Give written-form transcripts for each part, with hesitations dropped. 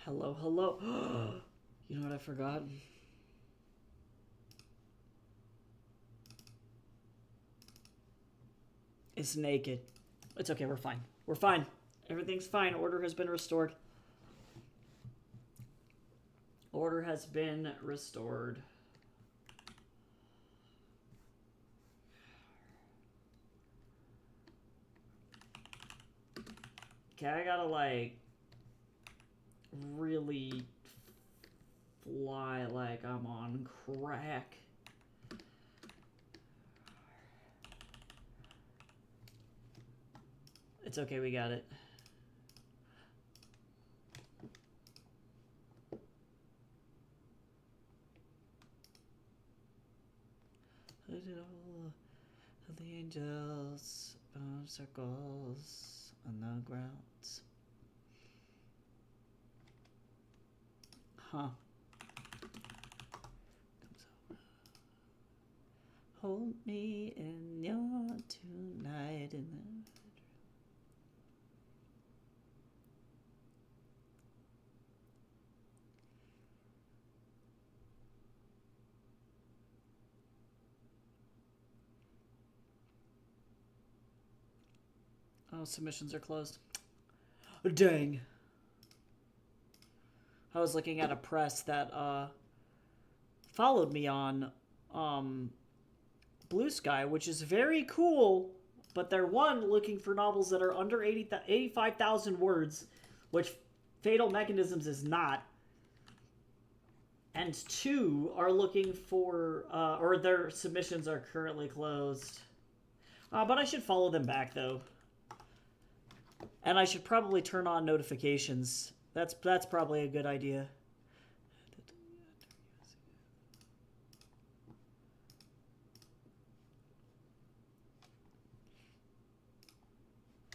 Hello, hello. You know what I forgot? It's naked. It's okay, we're fine. We're fine. Everything's fine. Order has been restored. Order has been restored. Okay, I gotta, like, really fly like I'm on crack. It's okay, we got it. The angels, circles on the ground. Huh. Hold me in your tonight in the... Oh, submissions are closed. Dang. I was looking at a press that followed me on Blue Sky, which is very cool, but they're one, looking for novels that are under 85,000 words, which Fatal Mechanisms is not, and two are looking for, or their submissions are currently closed. But I should follow them back, though. And I should probably turn on notifications. That's probably a good idea.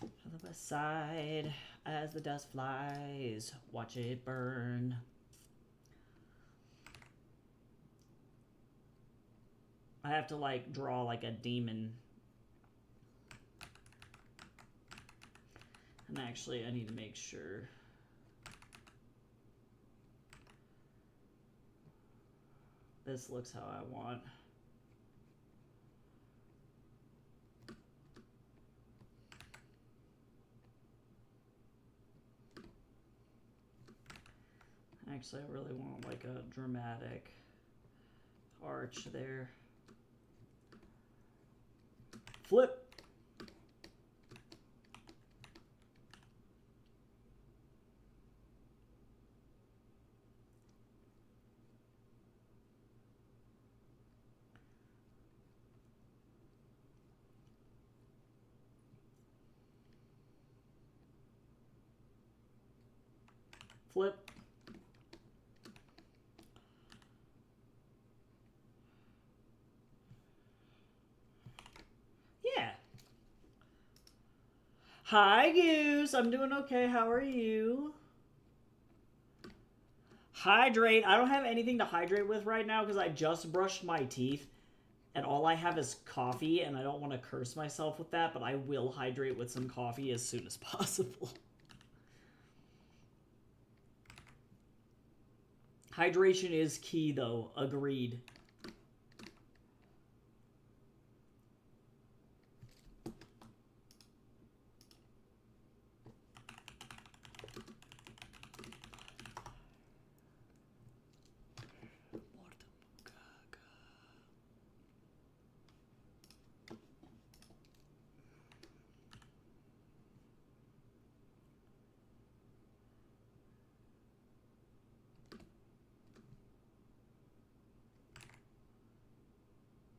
On the west side, as the dust flies, watch it burn. I have to, like, draw, like, a demon. And actually, I need to make sure. This looks how I want. Actually, I really want, like, a dramatic arch there. Flip. Flip. Yeah. Hi, Goose. I'm doing okay. How are you? Hydrate. I don't have anything to hydrate with right now because I just brushed my teeth and all I have is coffee, and I don't want to curse myself with that, but I will hydrate with some coffee as soon as possible. Hydration is key, though. Agreed.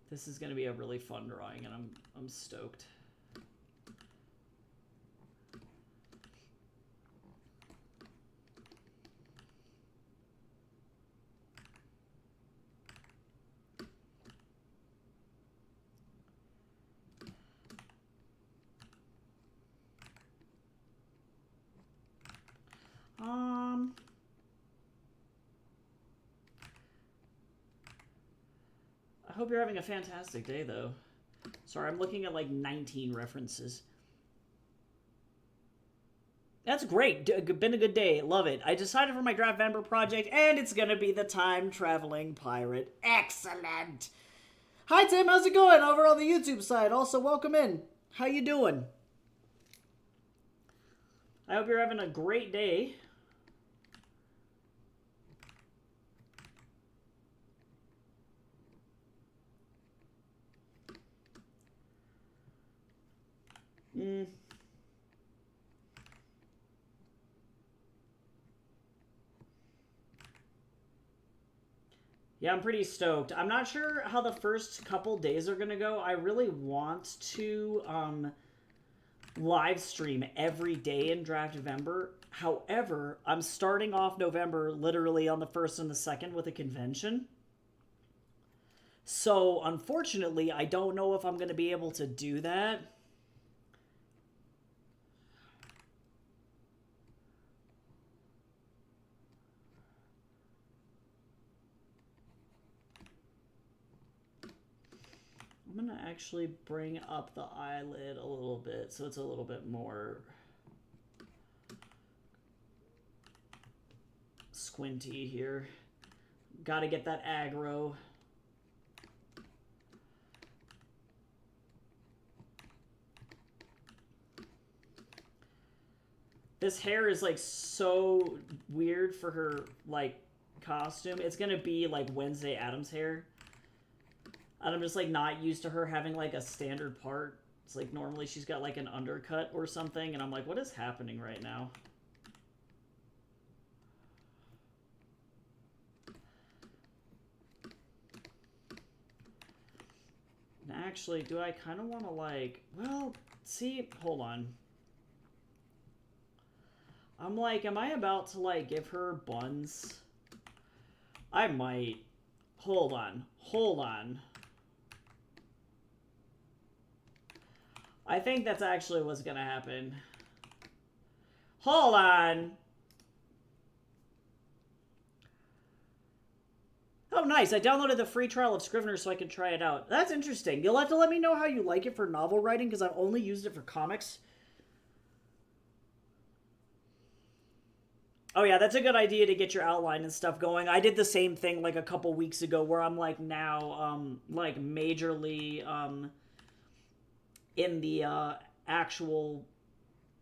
This is going to be a really fun drawing, and I'm stoked. I hope you're having a fantastic day, though. Sorry, I'm looking at like 19 references. That's great. Been a good day. Love it. I decided for my Draft-Vember project, and it's gonna be the time-traveling pirate. Excellent. Hi, Tim. How's it going over on the YouTube side? Also, welcome in. How you doing? I hope you're having a great day. Yeah, I'm pretty stoked. I'm not sure how the first couple days are going to go. I really want to live stream every day in Draft-Vember. However, I'm starting off November literally on the 1st and the 2nd with a convention. So, unfortunately, I don't know if I'm going to be able to do that. I'm going to actually bring up the eyelid a little bit so it's a little bit more squinty here. Got to get that aggro. This hair is like so weird for her like costume. It's going to be like Wednesday Addams hair. And I'm just like not used to her having like a standard part. It's like normally she's got like an undercut or something, and I'm like, what is happening right now? And actually, do I kind of want to like, well, see, hold on. I'm like, am I about to like give her buns? I might. Hold on. Hold on. I think that's actually what's gonna happen. Hold on. Oh, nice. I downloaded the free trial of Scrivener so I can try it out. That's interesting. You'll have to let me know how you like it for novel writing, because I've only used it for comics. Oh, yeah, that's a good idea to get your outline and stuff going. I did the same thing, like, a couple weeks ago, where I'm, like, now, like, majorly, in the actual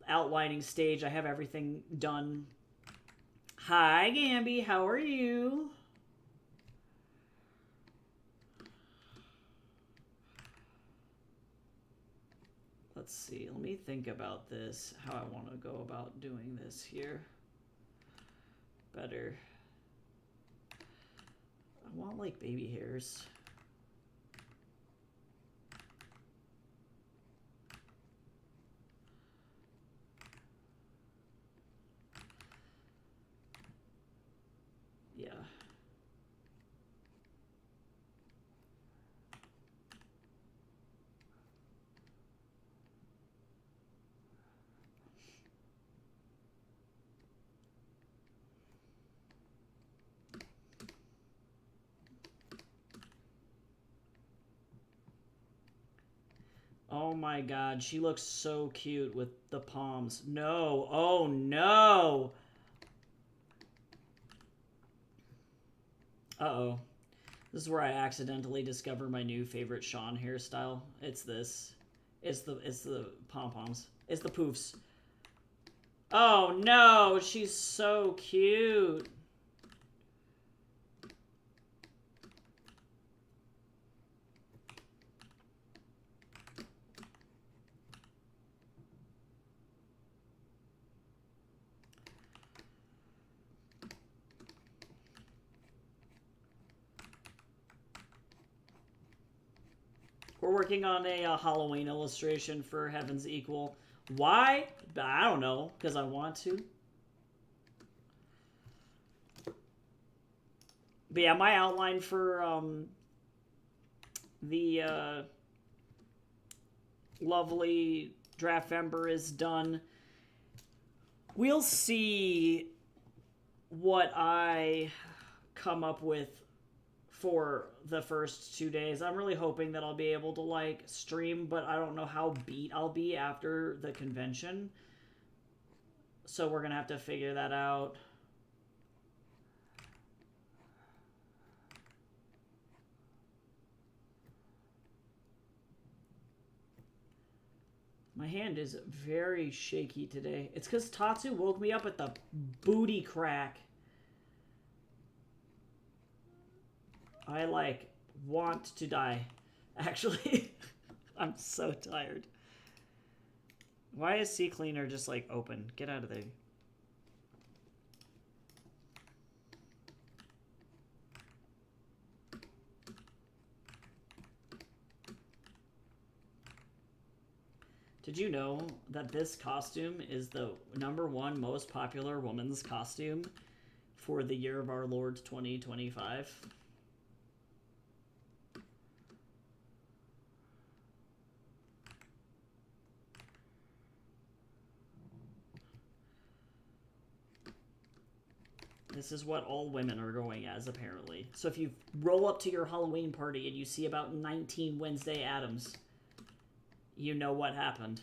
outlining stage. I have everything done. Hi, Gamby. How are you? Let's see. Let me think about this, how I want to go about doing this here. Better. I want, like, baby hairs. Yeah. Oh my god, she looks so cute with the palms. No, oh no! Uh-oh. This is where I accidentally discover my new favorite Sean hairstyle. It's this. It's the pom-poms. It's the poofs. Oh no, she's so cute. We're working on a Halloween illustration for Heaven's Equal. Why? I don't know, because I want to. But yeah, my outline for the lovely Draft-Vember is done. We'll see what I come up with for the first 2 days. I'm really hoping that I'll be able to like stream, but I don't know how beat I'll be after the convention. So we're gonna have to figure that out. My hand is very shaky today. It's because Tatsu woke me up at the booty crack. I, like, want to die. Actually, I'm so tired. Why is CCleaner just, like, open? Get out of there. Did you know that this costume is the #1 most popular woman's costume for the year of our Lord 2025? This is what all women are going as, apparently. So if you roll up to your Halloween party and you see about 19 Wednesday Addams, you know what happened.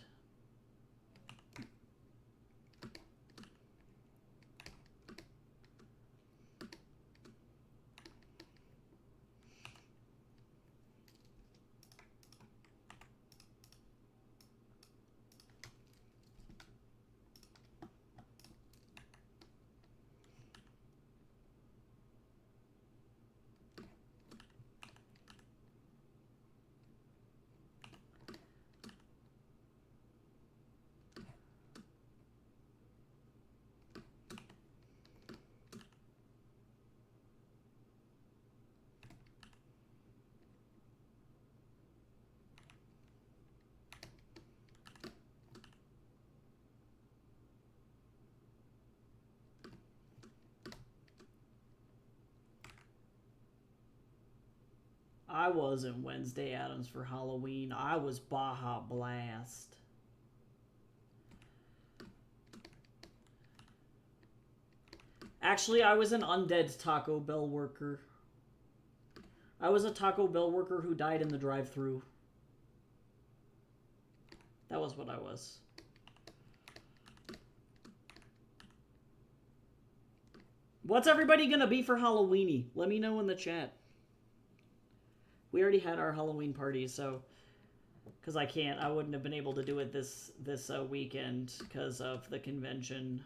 I wasn't Wednesday Addams for Halloween. I was Baja Blast. Actually, I was an undead Taco Bell worker. I was a Taco Bell worker who died in the drive-thru. That was what I was. What's everybody gonna be for Halloweeny? Let me know in the chat. We already had our Halloween party, so because I wouldn't have been able to do it this weekend because of the convention.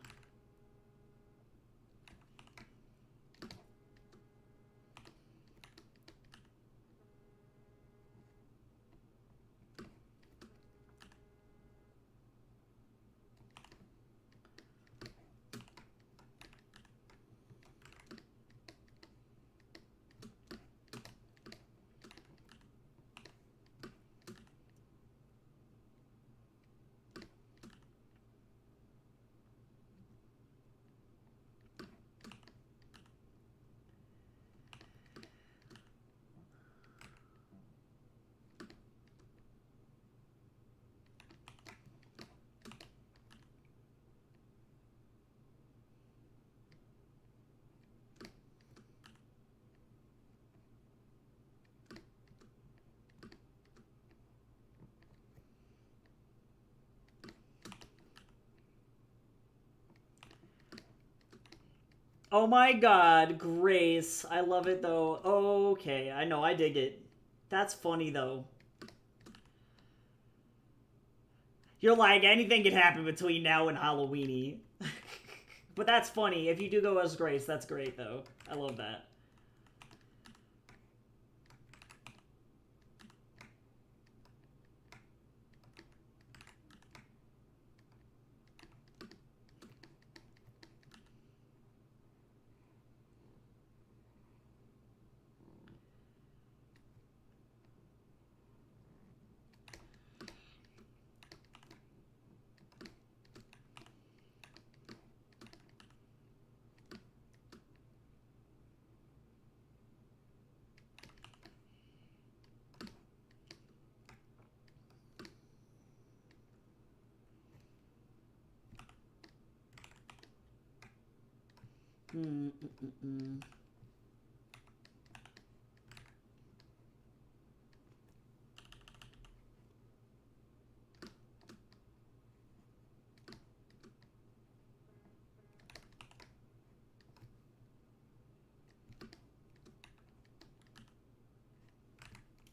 Oh my god, Grace. I love it though. Okay, I know, I dig it. That's funny though. You're like, anything can happen between now and Halloweeny. But that's funny. If you do go as Grace, that's great though. I love that.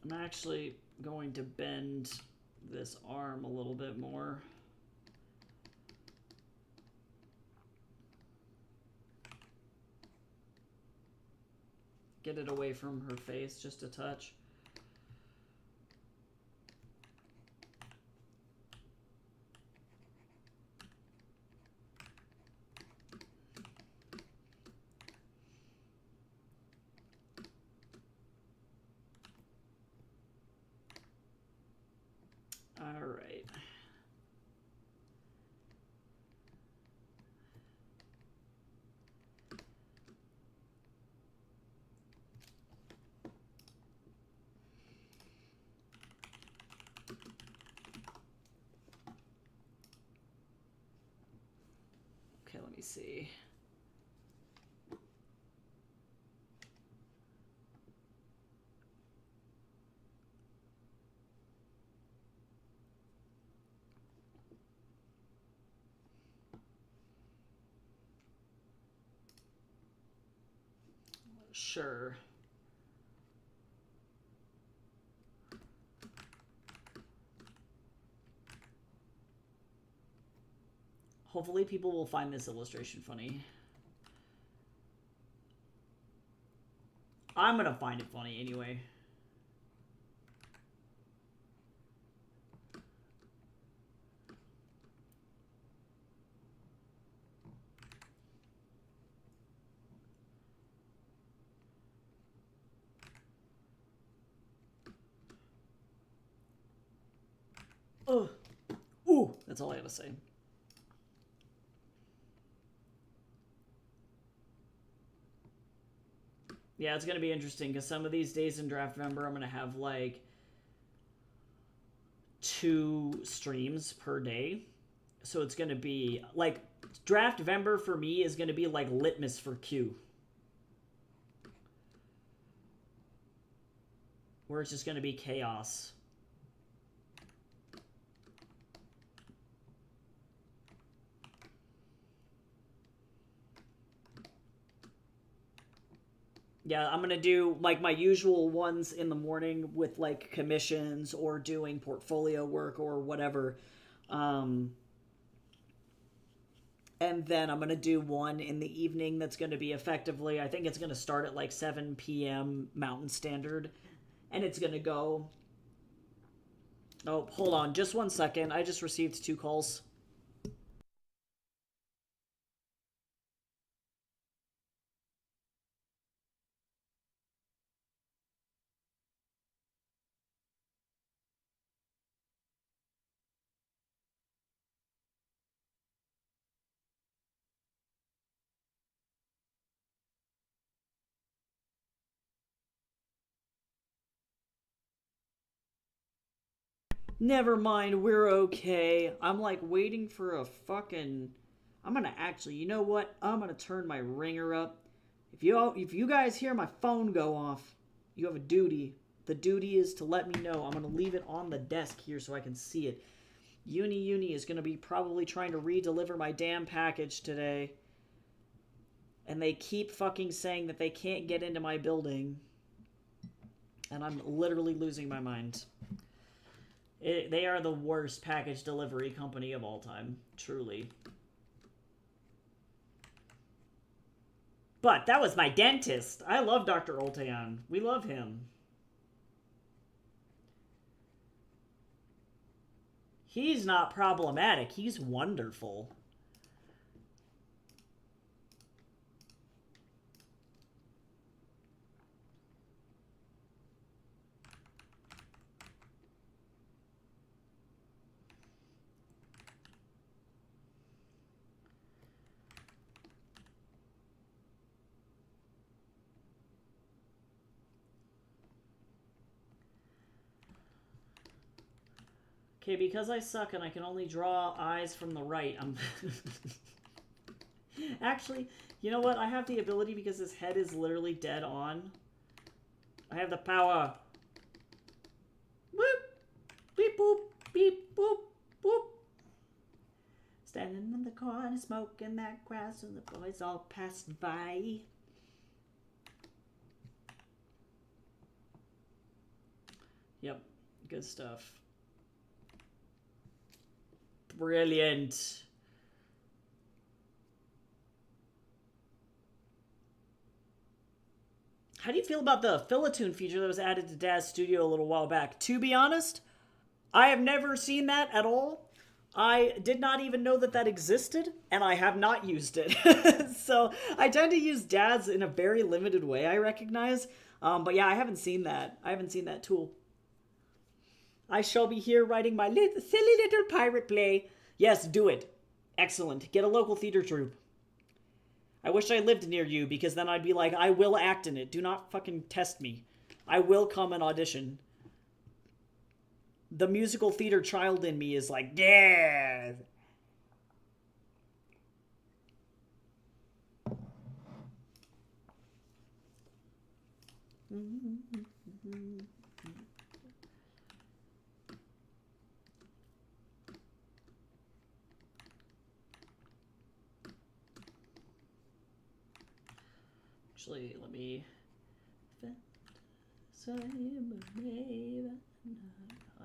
I'm actually going to bend this arm a little bit more. Get it away from her face just a touch. All right. Okay, let me see. Sure. Hopefully people will find this illustration funny. I'm gonna find it funny anyway. Ugh. Ooh, that's all I gotta say. Yeah, it's gonna be interesting because some of these days in Draft-Vember, I'm gonna have like 2 streams per day. So it's gonna be like Draft-Vember for me is gonna be like litmus for Q. Where it's just gonna be chaos. Yeah, I'm gonna do like my usual ones in the morning with like commissions or doing portfolio work or whatever. And then I'm gonna do one in the evening that's gonna be effectively, I think it's gonna start at like 7 p.m. Mountain Standard. And it's gonna go. Oh, hold on, just 1 second. I just received 2 calls. Never mind, we're okay. I'm like waiting for a fucking. I'm gonna actually, you know what? I'm gonna turn my ringer up. If you guys hear my phone go off, you have a duty. The duty is to let me know. I'm gonna leave it on the desk here so I can see it. Uni is gonna be probably trying to re-deliver my damn package today. And they keep fucking saying that they can't get into my building. And I'm literally losing my mind. They are the worst package delivery company of all time. Truly. But that was my dentist. I love Dr. Oltean. We love him. He's not problematic. He's wonderful. Okay, because I suck and I can only draw eyes from the right, I'm... Actually, you know what? I have the ability because his head is literally dead on. I have the power. Whoop! Beep boop! Beep boop! Boop! Standing in the corner smoking that grass and the boys all passed by. Yep. Good stuff. Brilliant. How do you feel about the Philitoon feature that was added to Daz Studio a little while back? To be honest, I have never seen that at all. I did not even know that that existed, and I have not used it. So I tend to use Daz in a very limited way, I recognize. But yeah, I haven't seen that. I haven't seen that tool. I shall be here writing my silly little pirate play. Yes, do it. Excellent. Get a local theater troupe. I wish I lived near you, because then I'd be like, I will act in it. Do not fucking test me. I will come and audition. The musical theater child in me is like, yeah. Actually, let me...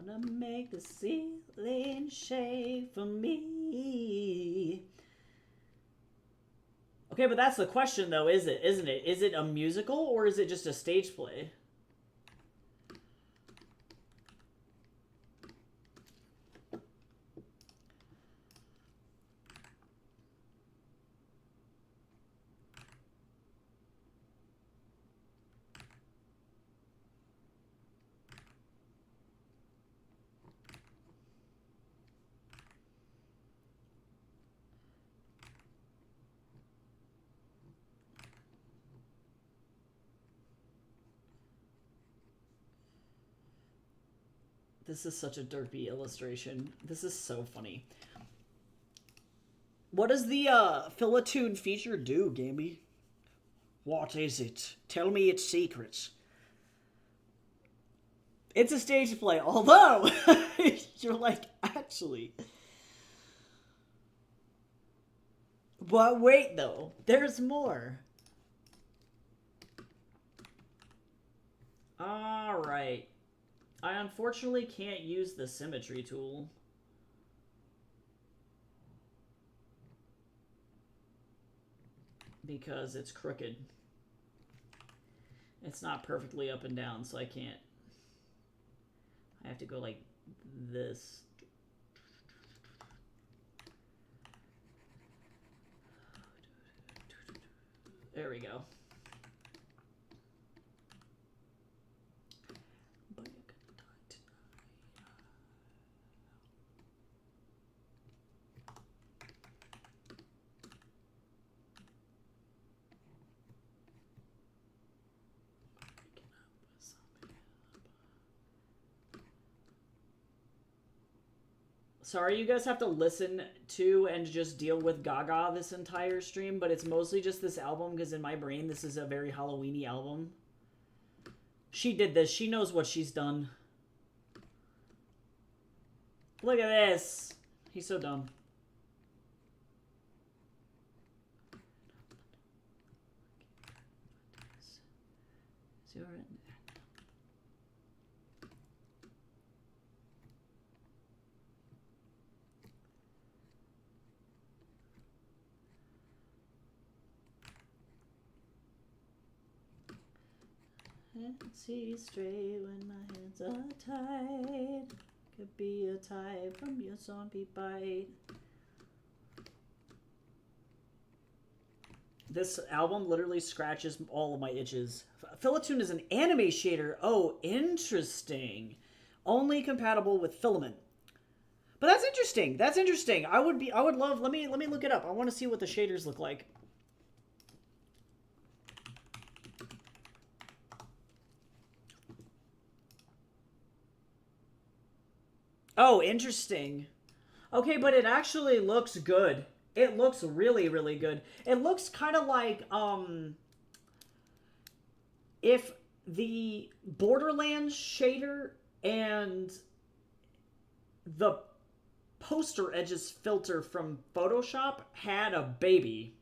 Gonna make the ceiling shake for me. Okay, but that's the question, though, isn't it? Is it a musical, or is it just a stage play? This is such a derpy illustration. This is so funny. What does the Philitoon feature do, Gamby? What is it? Tell me its secrets. It's a stage play, although you're like, actually. But wait, though. There's more. Alright. I unfortunately can't use the symmetry tool. Because it's crooked. It's not perfectly up and down, so I can't. I have to go like this. There we go. Sorry you guys have to listen to and just deal with Gaga this entire stream, but it's mostly just this album because in my brain this is a very Halloween-y album. She did this. She knows what she's done. Look at this. He's so dumb. Can't see straight when my hands are tied. Could be a tie from your zombie bite. This album literally scratches all of my itches. Philitoon is an anime shader. Oh, interesting. Only compatible with Filament. But that's interesting. That's interesting. I would love. Let me look it up. I want to see what the shaders look like. Oh, interesting. Okay, but it actually looks good. It looks really, really good. It looks kind of like, if the Borderlands shader and the poster edges filter from Photoshop had a baby.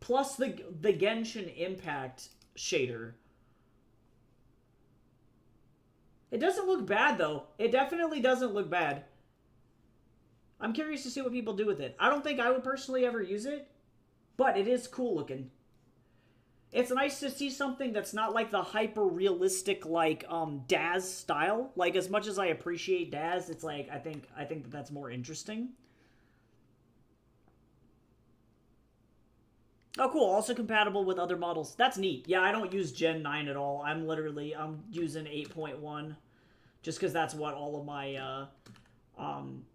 Plus the Genshin Impact shader. It doesn't look bad, though. It definitely doesn't look bad. I'm curious to see what people do with it. I don't think I would personally ever use it, but it is cool looking. It's nice to see something that's not like the hyper realistic like Daz style. Like as much as I appreciate Daz, it's like I think that's more interesting. Oh, cool. Also compatible with other models. That's neat. Yeah, I don't use Gen 9 at all. I'm using 8.1 just because that's what all of my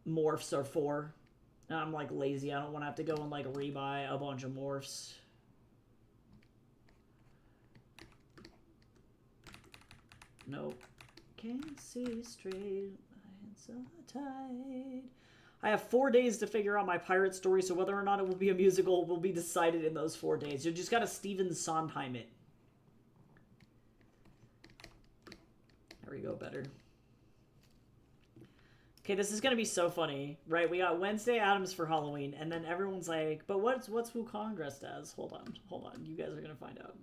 morphs are for. And I'm like lazy. I don't want to have to go and like rebuy a bunch of morphs. Nope. Can't see straight. My hands are tied. I have 4 days to figure out my pirate story, so whether or not it will be a musical will be decided in those 4 days. You just gotta Stephen Sondheim it. There we go, better. Okay, this is gonna be so funny, right? We got Wednesday Addams for Halloween, and then everyone's like, but what's Wukong dressed as? Hold on. You guys are gonna find out.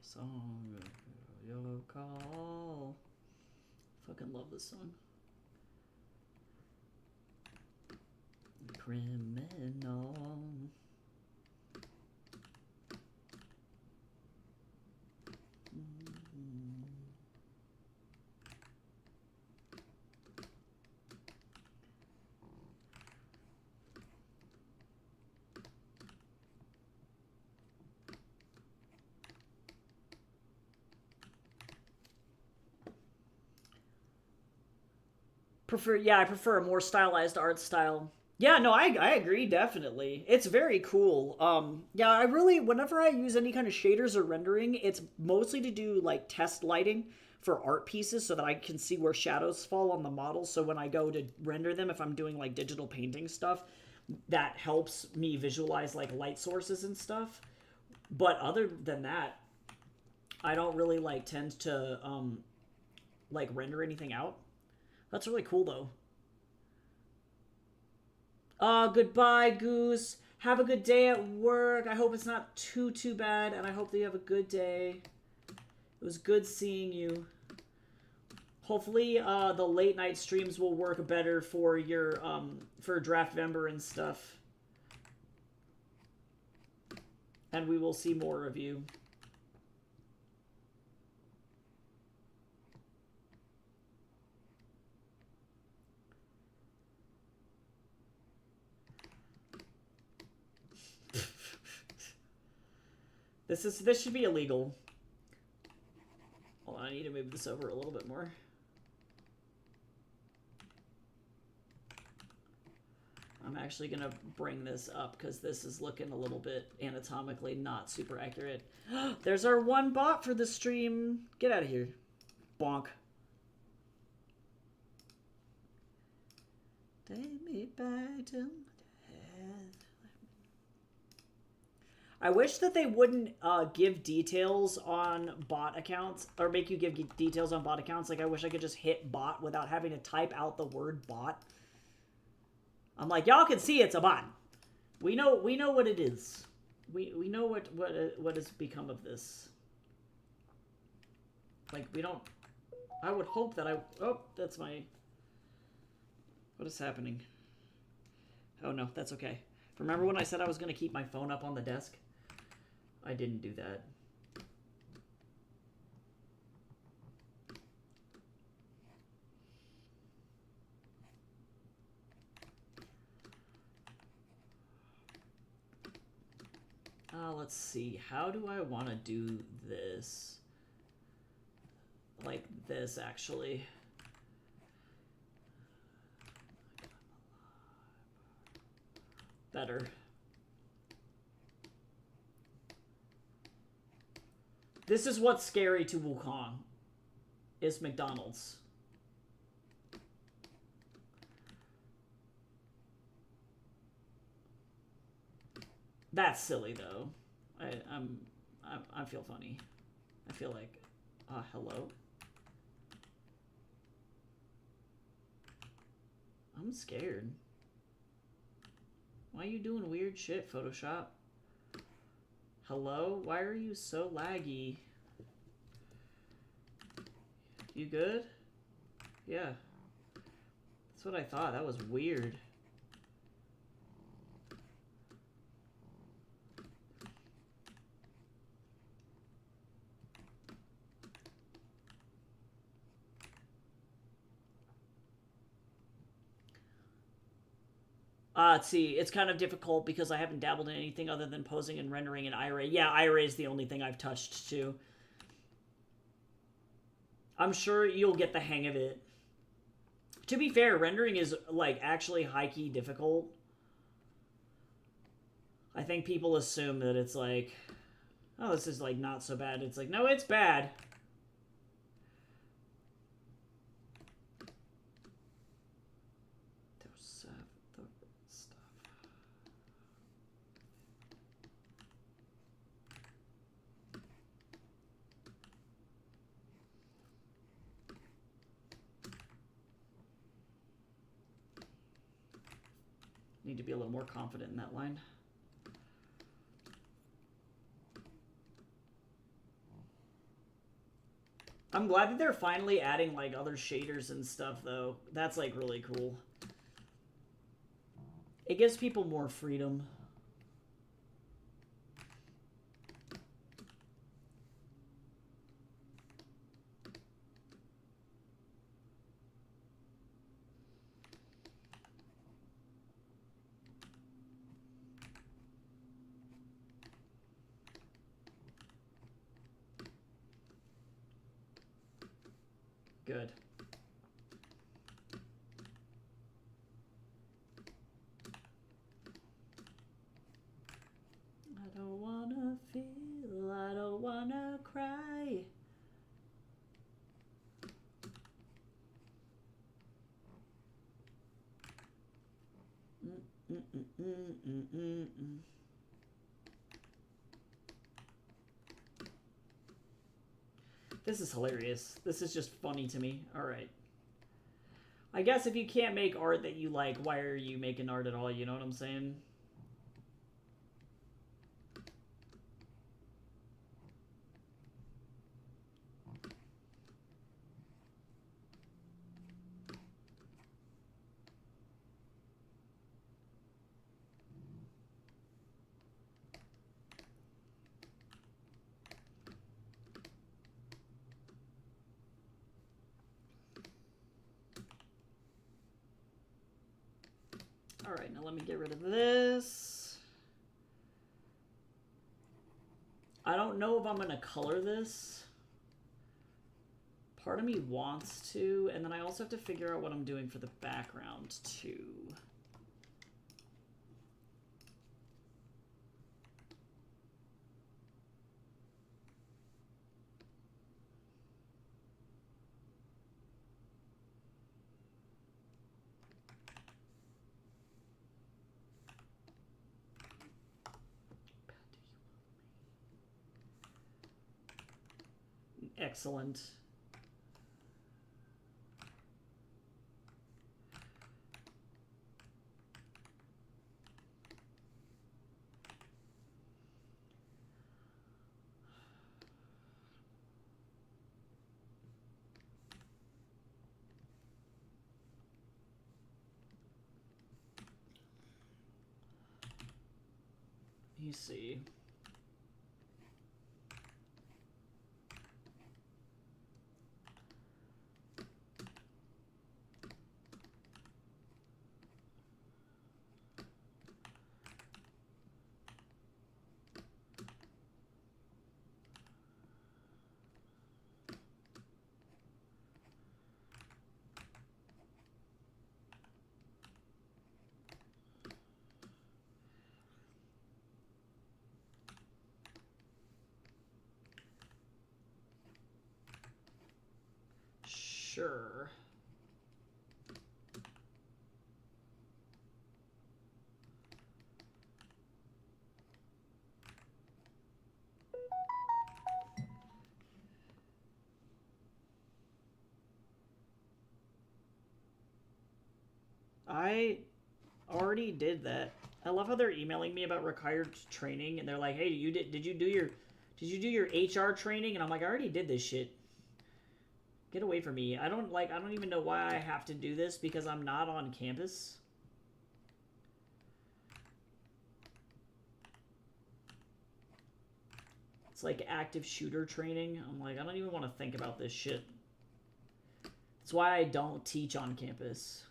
Song, your call. Fucking love this song. Criminal. I prefer a more stylized art style. Yeah, no, I agree, definitely. It's very cool. Yeah, I really, whenever I use any kind of shaders or rendering, it's mostly to do like test lighting for art pieces so that I can see where shadows fall on the model. So when I go to render them, if I'm doing like digital painting stuff, that helps me visualize like light sources and stuff. But other than that, I don't really like tend to like render anything out. That's really cool, though. Goodbye, Goose. Have a good day at work. I hope it's not too bad, and I hope that you have a good day. It was good seeing you. Hopefully, the late night streams will work better for your, for Draftvember and stuff. And we will see more of you. This should be illegal. Hold on, I need to move this over a little bit more. I'm actually gonna bring this up because this is looking a little bit anatomically not super accurate. There's our one bot for the stream. Get out of here. Bonk. Take me back to death. I wish that they wouldn't give details on bot accounts, or make you give details on bot accounts. Like, I wish I could just hit bot without having to type out the word bot. I'm like, y'all can see it's a bot. We know what it is. We know what has become of this. Like, we don't. I would hope that oh, that's my. What is happening? Oh no, that's okay. Remember when I said I was going to keep my phone up on the desk? I didn't do that. Let's see. How do I want to do this? Like this, actually. better. This is what's scary to Wukong, is McDonald's. That's silly though. I feel funny. I feel like, hello? I'm scared. Why are you doing weird shit, Photoshop? Hello? Why are you so laggy? You good? Yeah. That's what I thought. That was weird. See, it's kind of difficult because I haven't dabbled in anything other than posing and rendering in iRay. Yeah, iRay is the only thing I've touched too. I'm sure you'll get the hang of it. To be fair, rendering is like actually high-key difficult. I think people assume that it's like, oh, this is like not so bad. It's like, no, it's bad. Need to be a little more confident in that line. I'm glad that they're finally adding like other shaders and stuff though. That's like really cool. It gives people more freedom. Good. I don't wanna feel, I don't wanna cry. This is hilarious. This is just funny to me. All right. I guess if you can't make art that you like, why are you making art at all? You know what I'm saying? All right, now let me get rid of this. I don't know if I'm going to color this. Part of me wants to, and then I also have to figure out what I'm doing for the background too. Excellent. You see. Sure. I already did that. I love how they're emailing me about required training, and they're like, "Hey, did you do your HR training?" And I'm like, "I already did this shit. Get away from me. I don't even know why I have to do this because I'm not on campus." It's like active shooter training. I'm like, I don't even want to think about this shit. That's why I don't teach on campus.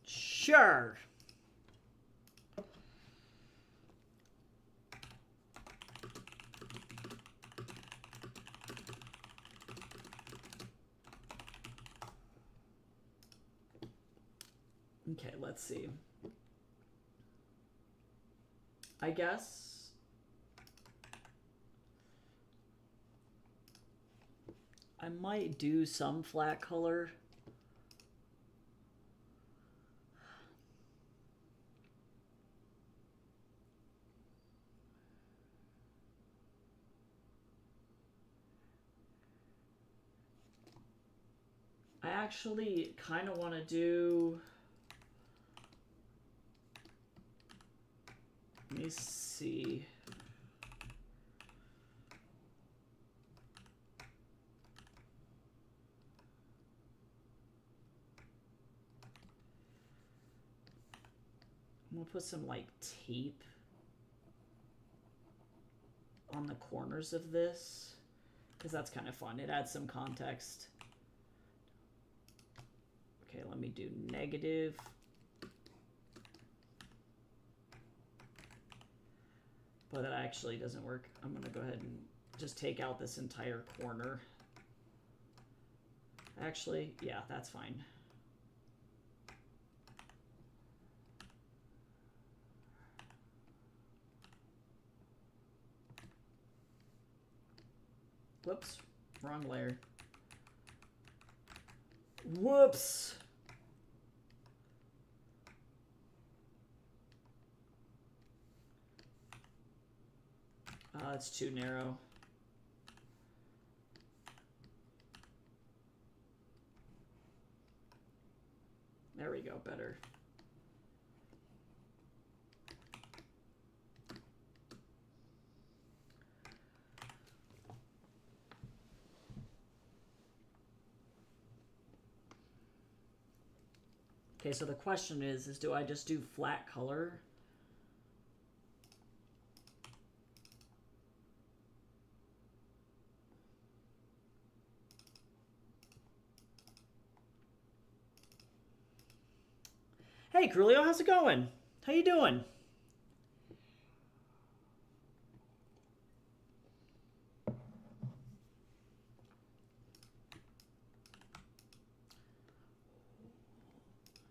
Sure. Okay, let's see. I guess I might do some flat color. I actually kind of want to do... Let me see. I'm going to put some, like, tape on the corners of this, because that's kind of fun. It adds some context. Okay, let me do negative. But that actually doesn't work. I'm going to go ahead and just take out this entire corner. Actually, yeah, that's fine. Whoops, wrong layer. Whoops! It's too narrow. There we go, better. Okay, so the question is do I just do flat color? Hey, Crulio, how's it going? How you doing?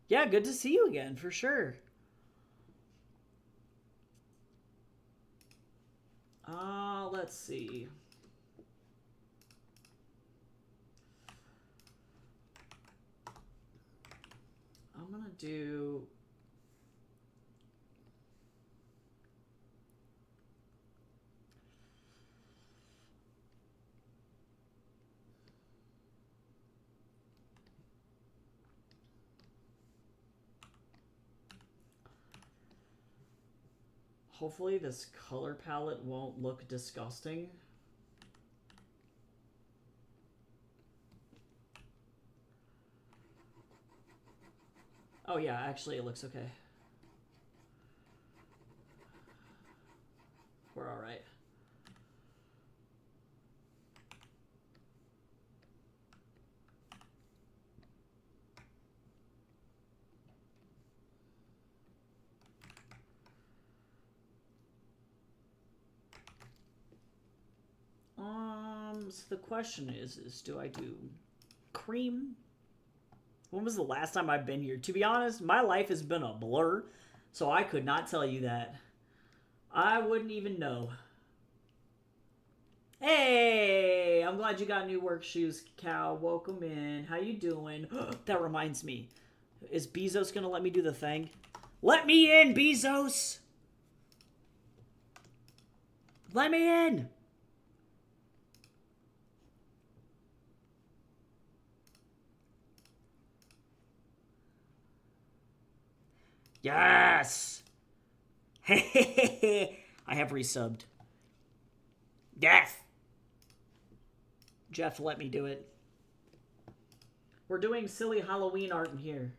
Yeah, good to see you again, for sure. Let's see. I'm gonna do... Hopefully this color palette won't look disgusting. Oh yeah, actually it looks okay. We're all right. So the question is do I do cream? When was the last time I've been here? To be honest, my life has been a blur, so I could not tell you that. I wouldn't even know. Hey, I'm glad you got new work shoes, Cal. Welcome in. How you doing? That reminds me. Is Bezos gonna let me do the thing? Let me in, Bezos! Let me in! Yes! I have resubbed. Yes! Jeff, let me do it. We're doing silly Halloween art in here.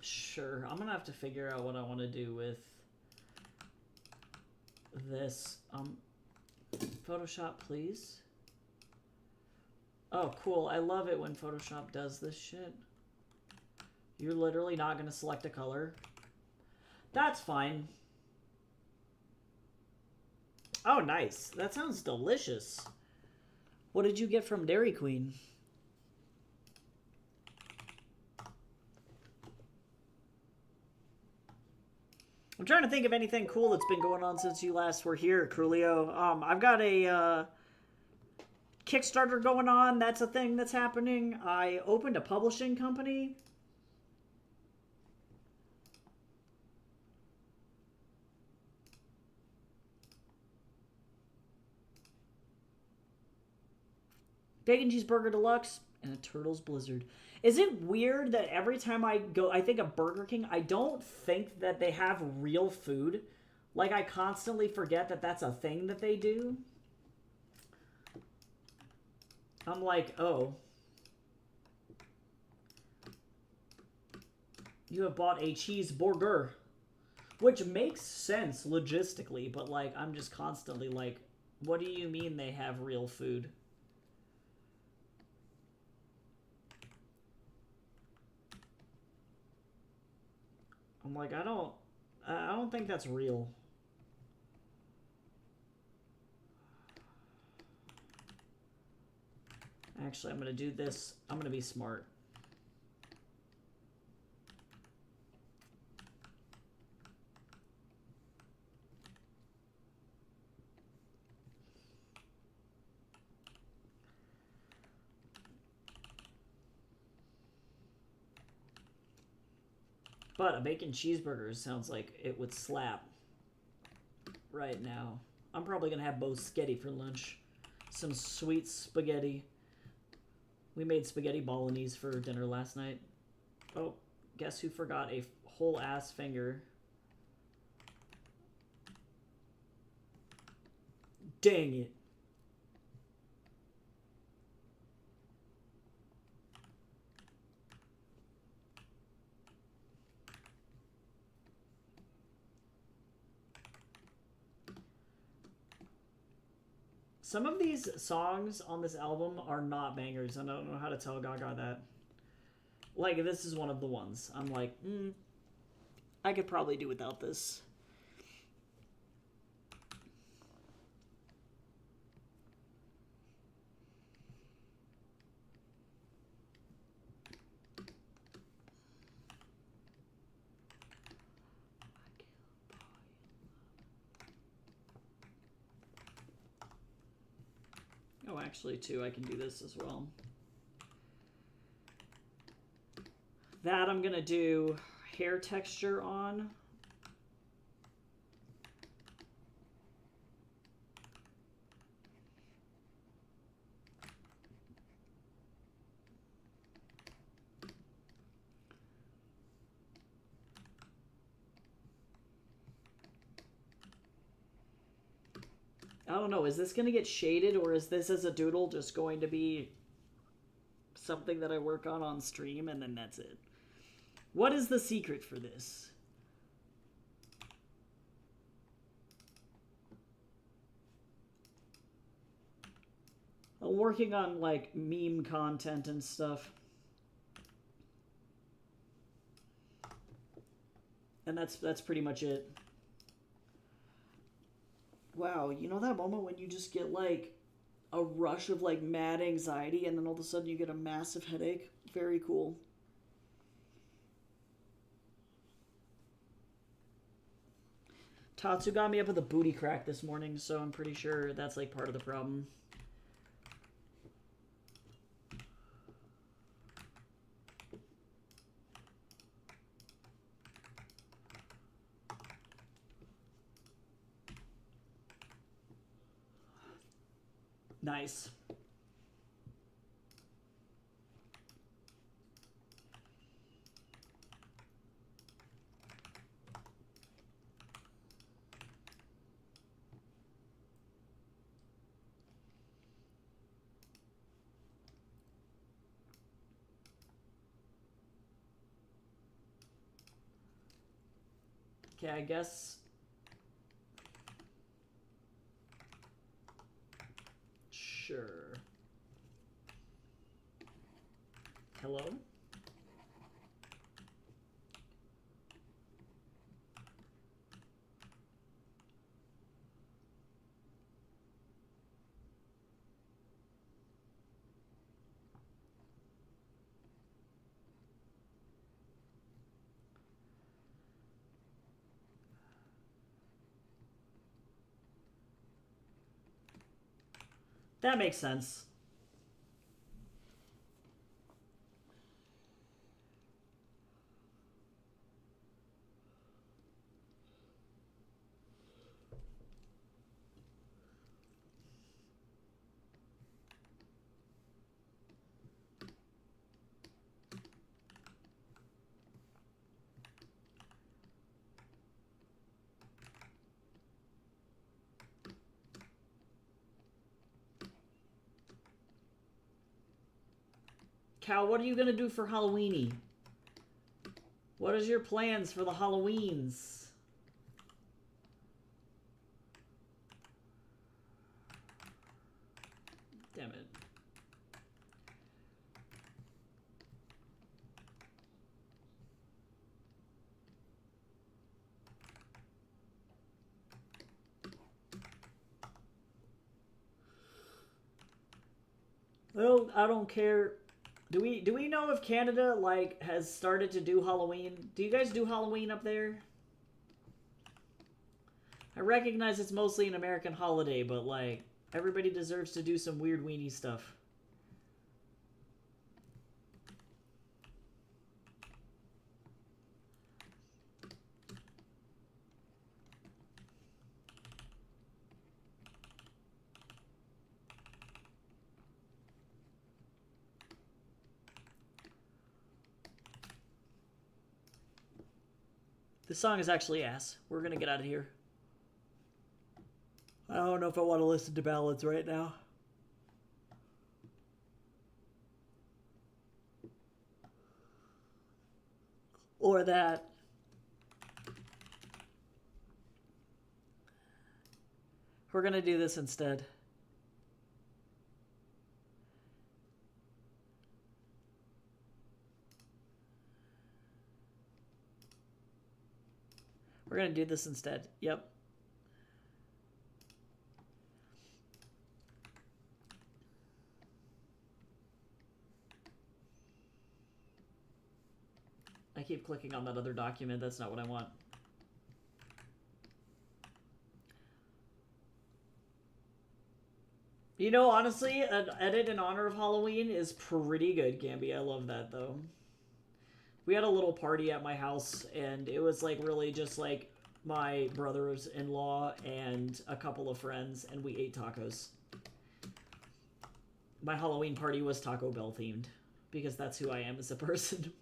Sure, I'm gonna have to figure out what I want to do with this. Photoshop, please. Oh, cool. I love it when Photoshop does this shit. You're literally not gonna select a color. That's fine. Oh, nice. That sounds delicious. What did you get from Dairy Queen? I'm trying to think of anything cool that's been going on since you last were here, Coolio. I've got a Kickstarter going on. That's a thing that's happening. I opened a publishing company. Bacon Cheeseburger Deluxe and a Turtles Blizzard. Is it weird that every time I think of Burger King, I don't think that they have real food? Like, I constantly forget that that's a thing that they do. I'm like, oh. You have bought a cheeseburger. Which makes sense logistically, but, like, I'm just constantly like, what do you mean they have real food? I'm like, I don't think that's real. Actually, I'm gonna do this. I'm gonna be smart. But a bacon cheeseburger sounds like it would slap right now. I'm probably going to have boschetti for lunch. Some sweet spaghetti. We made spaghetti bolognese for dinner last night. Oh, guess who forgot a whole ass finger? Dang it. Some of these songs on this album are not bangers. I don't know how to tell Gaga that. Like, this is one of the ones. I'm like, I could probably do without this. Oh, actually, too, I can do this as well. That I'm going to do hair texture on. I don't know. Is this going to get shaded, or is this as a doodle just going to be something that I work on stream and then that's it? What is the secret for this? I'm working on like meme content and stuff. And that's pretty much it. Wow, you know that moment when you just get like a rush of like mad anxiety and then all of a sudden you get a massive headache? Very cool. Tatsu got me up with a booty crack this morning, so I'm pretty sure that's like part of the problem. Nice. Okay, I guess. Sure. Hello? That makes sense. Cal, what are you gonna do for Halloweeny? What is your plans for the Halloweens? Damn it. Well, I don't care. Do we know if Canada like has started to do Halloween? Do you guys do Halloween up there? I recognize it's mostly an American holiday, but like everybody deserves to do some weird weenie stuff. This song is actually ass. We're gonna get out of here. I don't know if I want to listen to ballads right now. Or that. We're gonna do this instead. We're gonna do this instead. Yep. I keep clicking on that other document. That's not what I want. You know, honestly, an edit in honor of Halloween is pretty good, Gamby. I love that, though. We had a little party at my house, and it was, like, really just, like, my brothers-in-law and a couple of friends, and we ate tacos. My Halloween party was Taco Bell themed, because that's who I am as a person.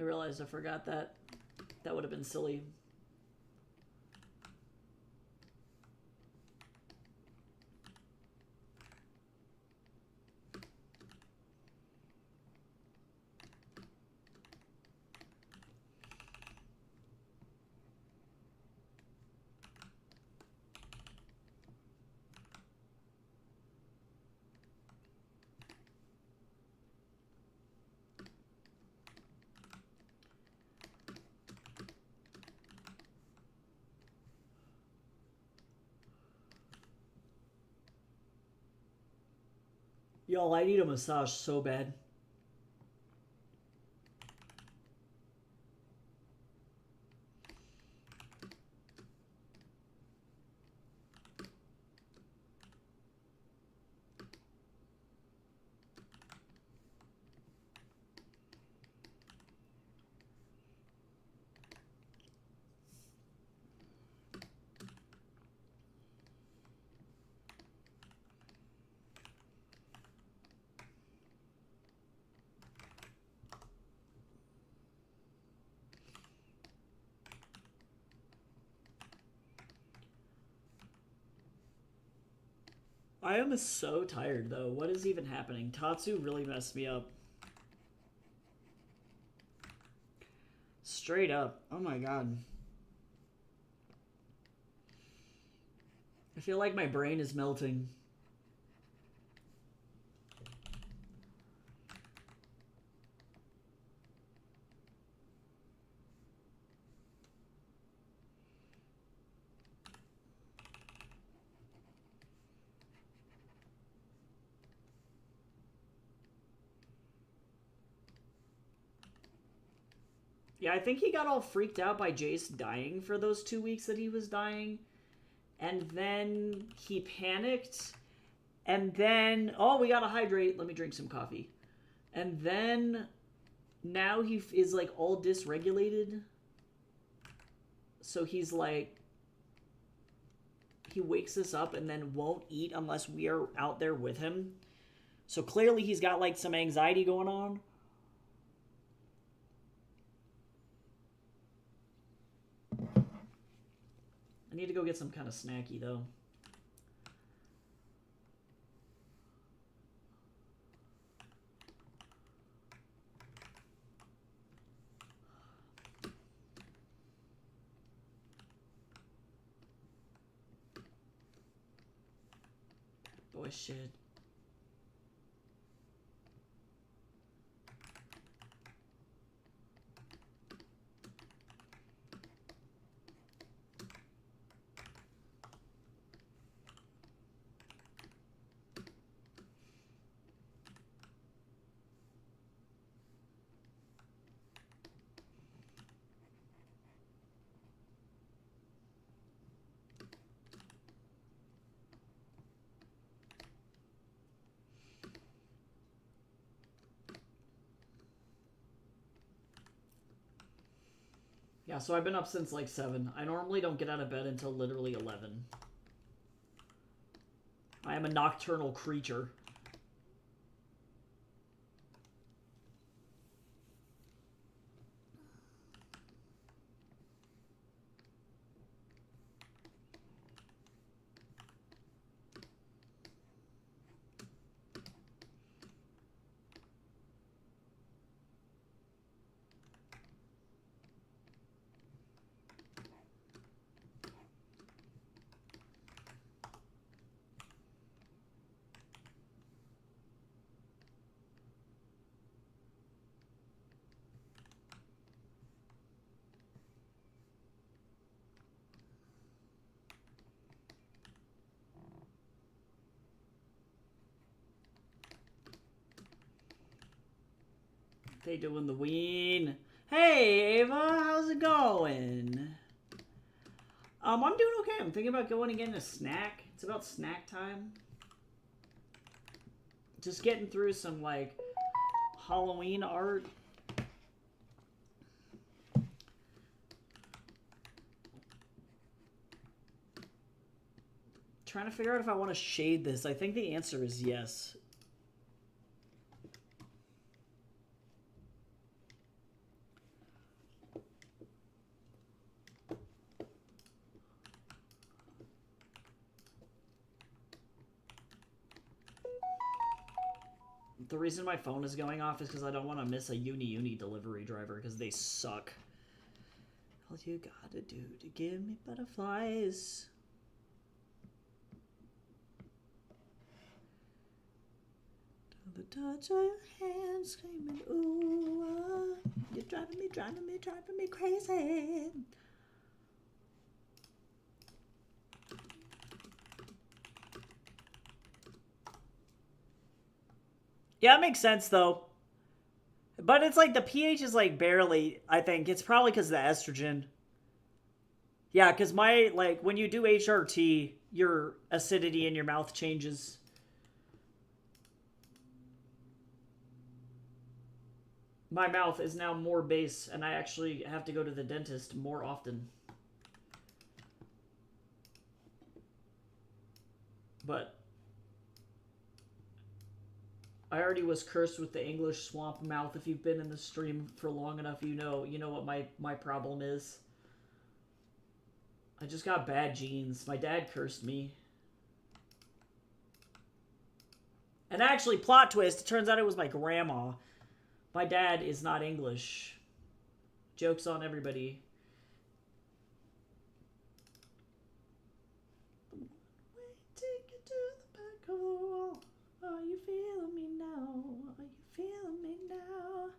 I realized I forgot that. That would have been silly. Y'all, I need a massage so bad. I am so tired, though. What is even happening? Tatsu really messed me up. Straight up. Oh my god. I feel like my brain is melting. Yeah, I think he got all freaked out by Jace dying for those 2 weeks that he was dying. And then he panicked. And then, oh, we gotta hydrate. Let me drink some coffee. And then, now he is like all dysregulated. So he's like, he wakes us up and then won't eat unless we are out there with him. So clearly he's got like some anxiety going on. I need to go get some kind of snacky, though. Boy, shit. Yeah, so I've been up since like 7. I normally don't get out of bed until literally 11. I am a nocturnal creature. They doing the ween. Hey, Ava, how's it going? I'm doing okay. I'm thinking about going and getting a snack. It's about snack time. Just getting through some, like, Halloween art. Trying to figure out if I want to shade this. I think the answer is yes. The reason my phone is going off is because I don't want to miss a uni delivery driver because they suck. All you gotta do to give me butterflies. The touch of your hand screaming, ooh, you're driving me crazy. Yeah, it makes sense though. But it's like the pH is like barely, I think. It's probably because of the estrogen. Yeah, because my, like, when you do HRT, your acidity in your mouth changes. My mouth is now more base, and I actually have to go to the dentist more often. But I already was cursed with the English swamp mouth. If you've been in the stream for long enough, you know what my problem is. I just got bad genes. My dad cursed me. And actually, plot twist, it turns out it was my grandma. My dad is not English. Joke's on everybody. Take it to the back of the wall. Are you feeling me now? Are you feeling me now?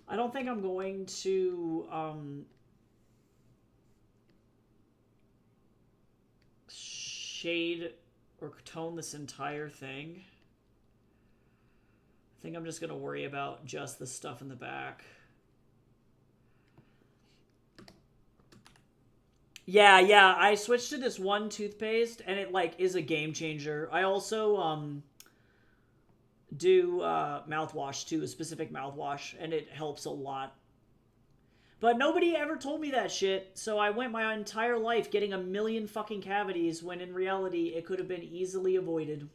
I don't think I'm going to shade or tone this entire thing. I think I'm just going to worry about just the stuff in the back. Yeah, I switched to this one toothpaste, and it, like, is a game changer. I also, do, mouthwash, too, a specific mouthwash, and it helps a lot. But nobody ever told me that shit, so I went my entire life getting a million fucking cavities, when in reality, it could have been easily avoided.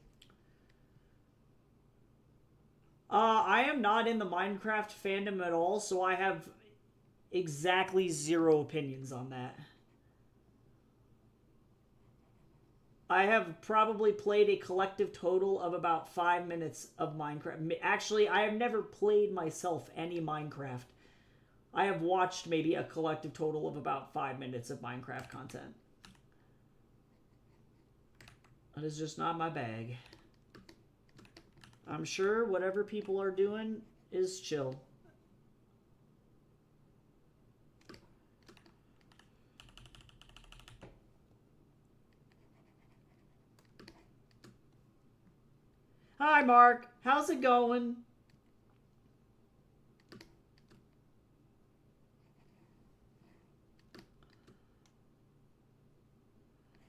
I am not in the Minecraft fandom at all, so I have exactly zero opinions on that. I have probably played a collective total of about 5 minutes of Minecraft. Actually, I have never played myself any Minecraft. I have watched maybe a collective total of about 5 minutes of Minecraft content. That is just not my bag. I'm sure whatever people are doing is chill. Hi, Mark. How's it going?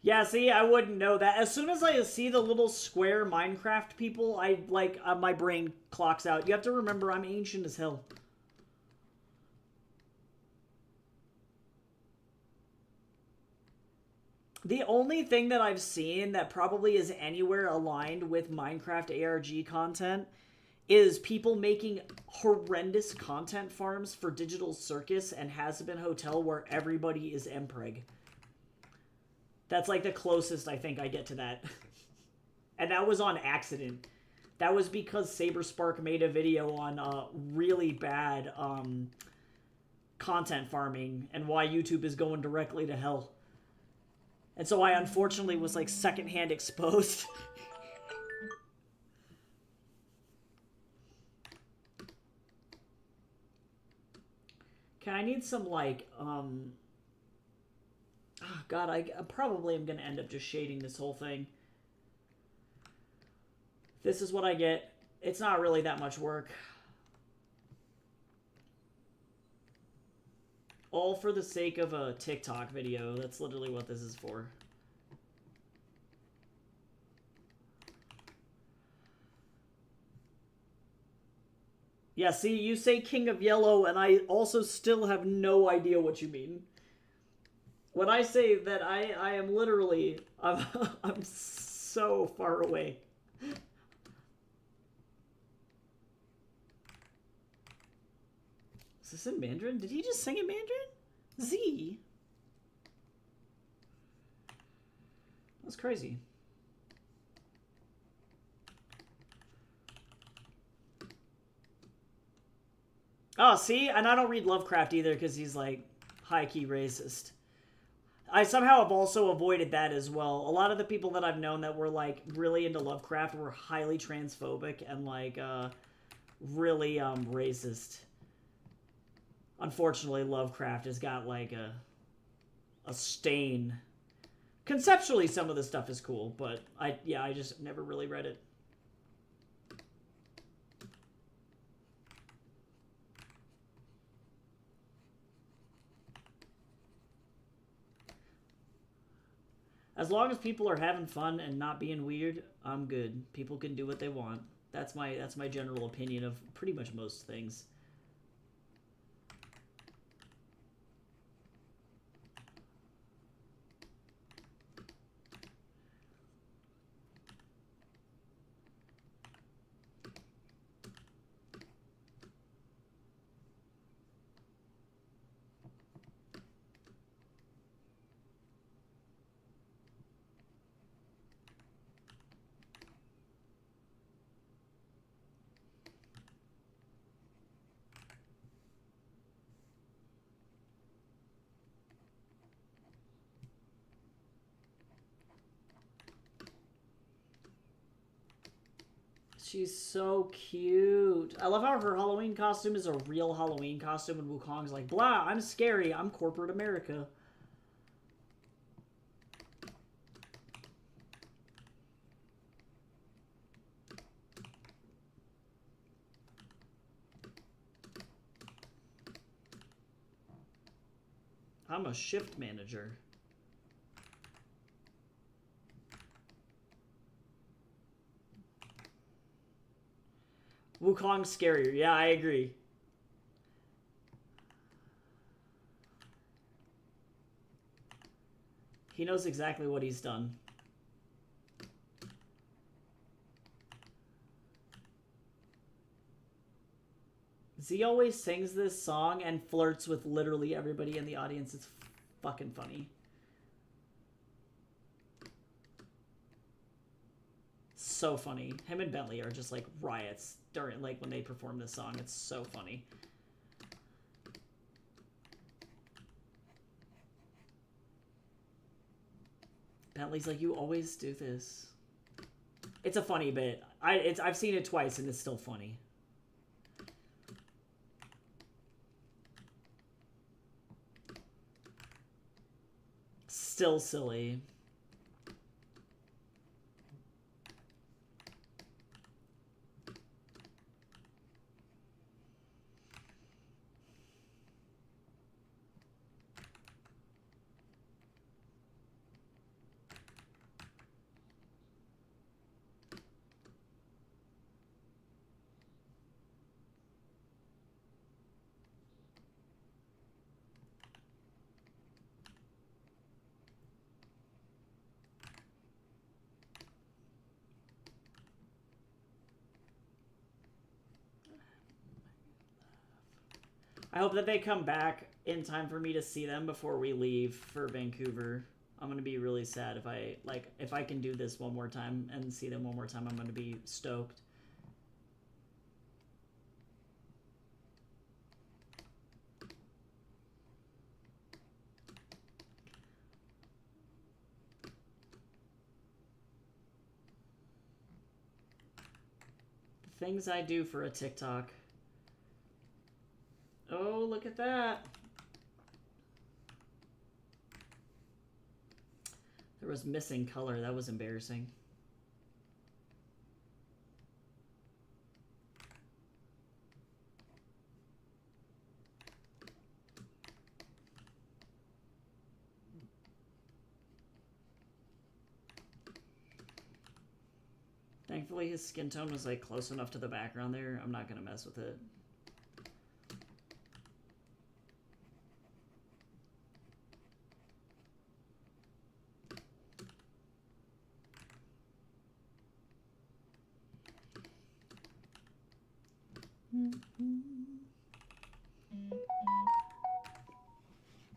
Yeah, see, I wouldn't know that. As soon as I see the little square Minecraft people, I, like, my brain clocks out. You have to remember, I'm ancient as hell. The only thing that I've seen that probably is anywhere aligned with Minecraft ARG content is people making horrendous content farms for Digital Circus and Hazbin Hotel where everybody is Mpreg. That's like the closest I think I get to that. And that was on accident. That was because Saberspark made a video on really bad content farming and why YouTube is going directly to hell. And so I unfortunately was like secondhand exposed. Okay, I need some like, oh God, I probably am going to end up just shading this whole thing. This is what I get. It's not really that much work. All for the sake of a TikTok video. That's literally what this is for. Yeah, see, you say King of Yellow, and I also still have no idea what you mean. When I say that I am literally, I'm so far away. Is this in Mandarin? Did he just sing in Mandarin? Z. That's crazy. Oh, see? And I don't read Lovecraft either because he's, like, high-key racist. I somehow have also avoided that as well. A lot of the people that I've known that were, like, really into Lovecraft were highly transphobic and, like, really, racist. Unfortunately, Lovecraft has got, like, a stain. Conceptually, some of the stuff is cool, but I just never really read it. As long as people are having fun and not being weird, I'm good. People can do what they want. That's my general opinion of pretty much most things. She's so cute. I love how her Halloween costume is a real Halloween costume, and Wukong's like, blah, I'm scary. I'm corporate America. I'm a shift manager. Wukong's scarier. Yeah, I agree. He knows exactly what he's done. Z always sings this song and flirts with literally everybody in the audience. It's fucking funny. So funny. Him and Bentley are just like riots during, like, when they perform this song. It's so funny. Bentley's like, you always do this. It's a funny bit. I've seen it twice and it's still funny. Still silly. I hope that they come back in time for me to see them before we leave for Vancouver. I'm gonna be really sad if I can do this one more time and see them one more time. I'm gonna be stoked. The things I do for a TikTok. Oh, look at that. There was missing color. That was embarrassing. Thankfully, his skin tone was, like, close enough to the background there. I'm not gonna mess with it.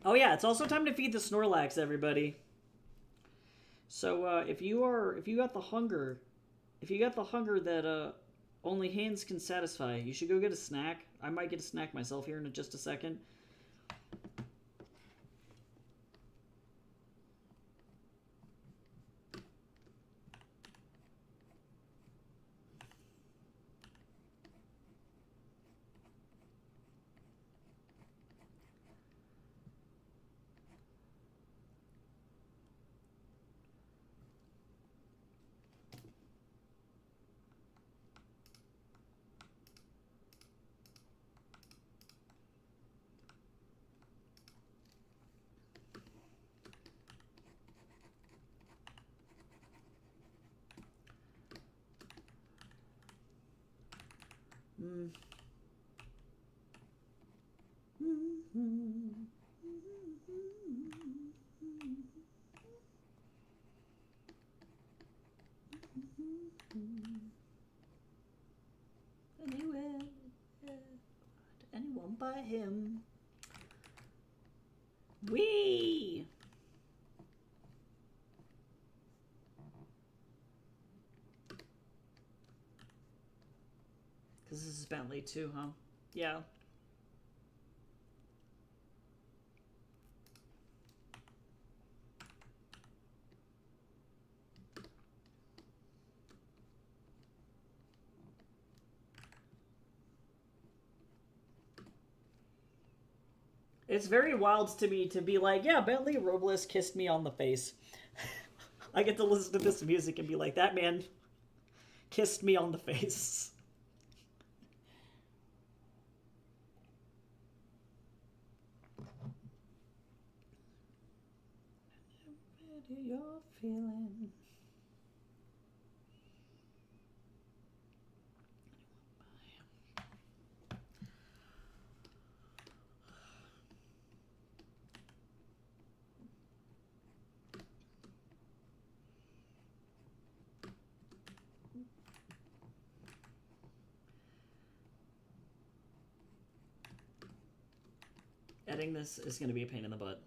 Oh yeah, it's also time to feed the Snorlax, everybody. So if you got the hunger that only hands can satisfy, you should go get a snack. I might get a snack myself here in just a second. Anywhere, anyone but him. Wee! Because this is Bentley too, huh? Yeah. It's very wild to me to be like, yeah, Bentley Robles kissed me on the face. I get to listen to this music and be like, that man kissed me on the face. You're feeling. Editing this is going to be a pain in the butt.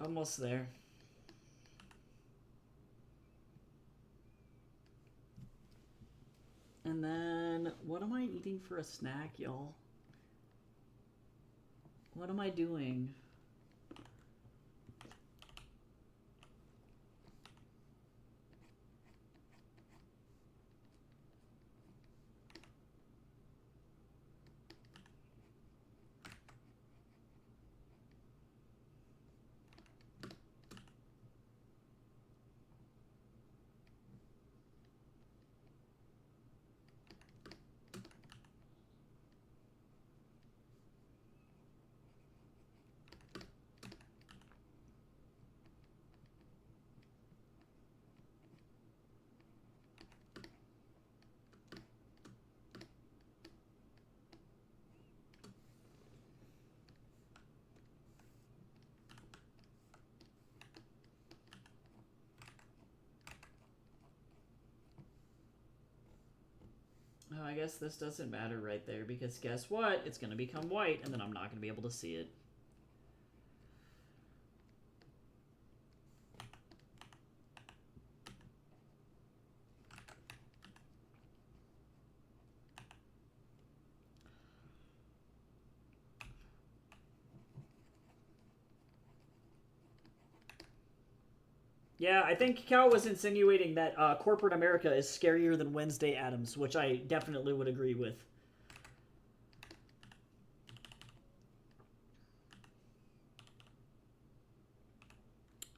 Almost there. And then, what am I eating for a snack, y'all? What am I doing? Oh, I guess this doesn't matter right there, because guess what? It's going to become white, and then I'm not going to be able to see it. Yeah, I think Cal was insinuating that corporate America is scarier than Wednesday Addams, which I definitely would agree with.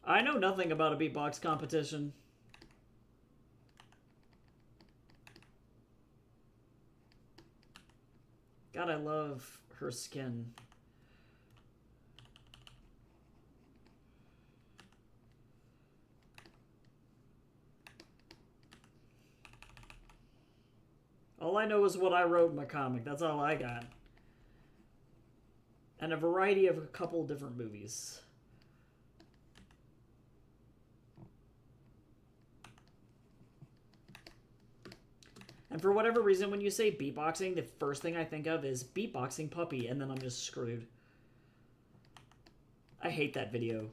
I know nothing about a beatbox competition. God, I love her skin. All I know is what I wrote in my comic. That's all I got. And a variety of a couple different movies. And for whatever reason, when you say beatboxing, the first thing I think of is beatboxing puppy, and then I'm just screwed. I hate that video.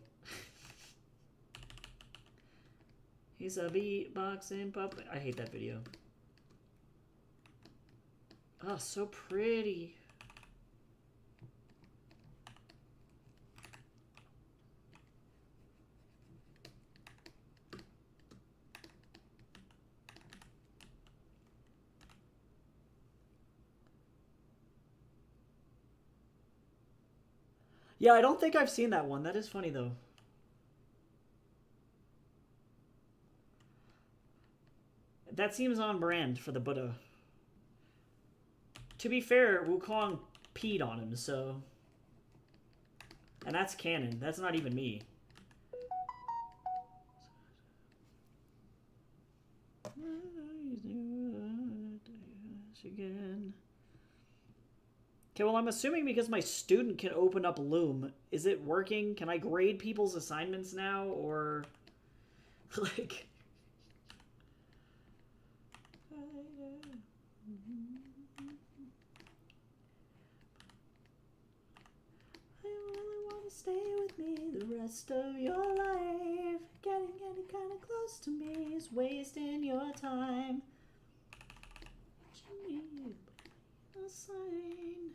He's a beatboxing puppy. I hate that video. Oh, so pretty. Yeah, I don't think I've seen that one. That is funny, though. That seems on brand for the Buddha. To be fair, Wukong peed on him, so... And that's canon. That's not even me. Again. Okay, well, I'm assuming because my student can open up Loom, is it working? Can I grade people's assignments now, or like? I really want to stay with me the rest of your life. Getting any kind of close to me is wasting your time. Jimmy, a sign.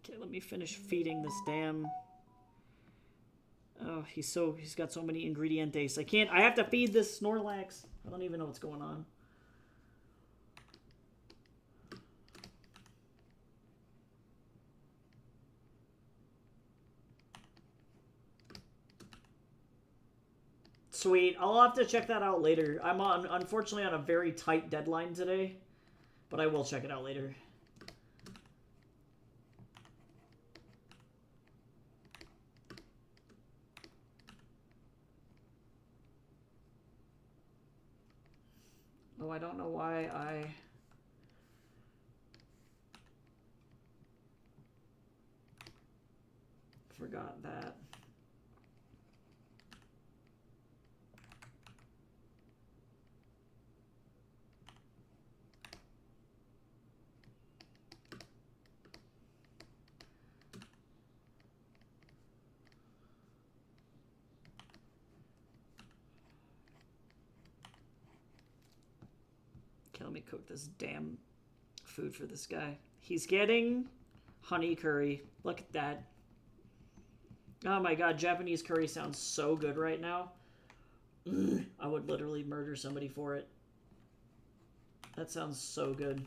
Okay, let me finish feeding this damn... Oh, he's got so many ingredientes. I have to feed this Snorlax. I don't even know what's going on. Sweet. I'll have to check that out later. I'm unfortunately on a very tight deadline today, but I will check it out later. Oh, I don't know why I... forgot that. Okay, let me cook this damn food for this guy. He's getting honey curry. Look at that. Oh my god, Japanese curry sounds so good right now. I would literally murder somebody for it. That sounds so good.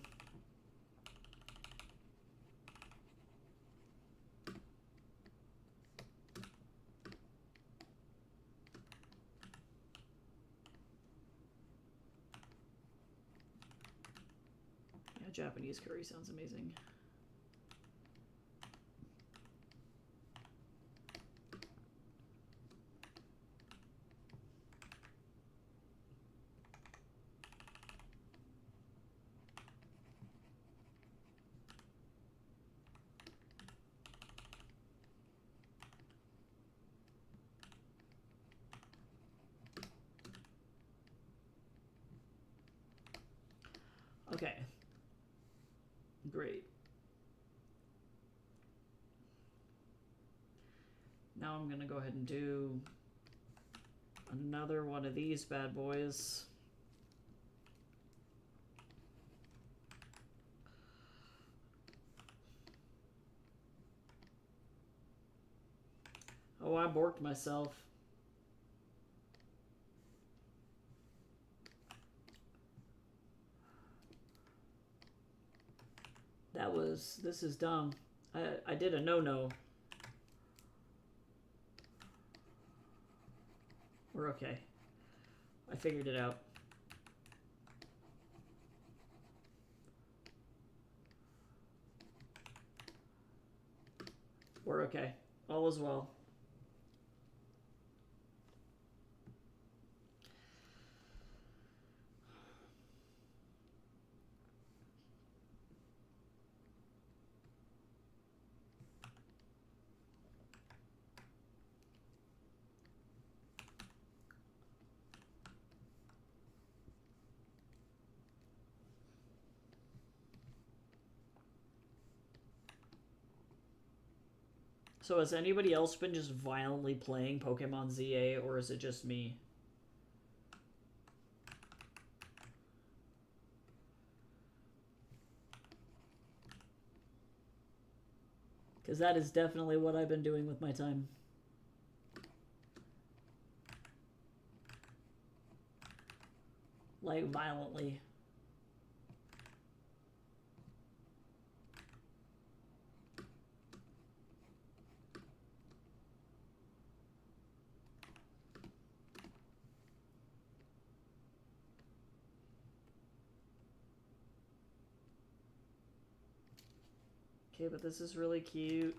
Yeah, Japanese curry sounds amazing. Okay. Great. Now I'm gonna go ahead and do another one of these bad boys. Oh, I borked myself. This is dumb. I did a no-no. We're okay. I figured it out. We're okay. All is well. So has anybody else been just violently playing Pokemon ZA, or is it just me? Because that is definitely what I've been doing with my time. Like, violently. Okay, but this is really cute.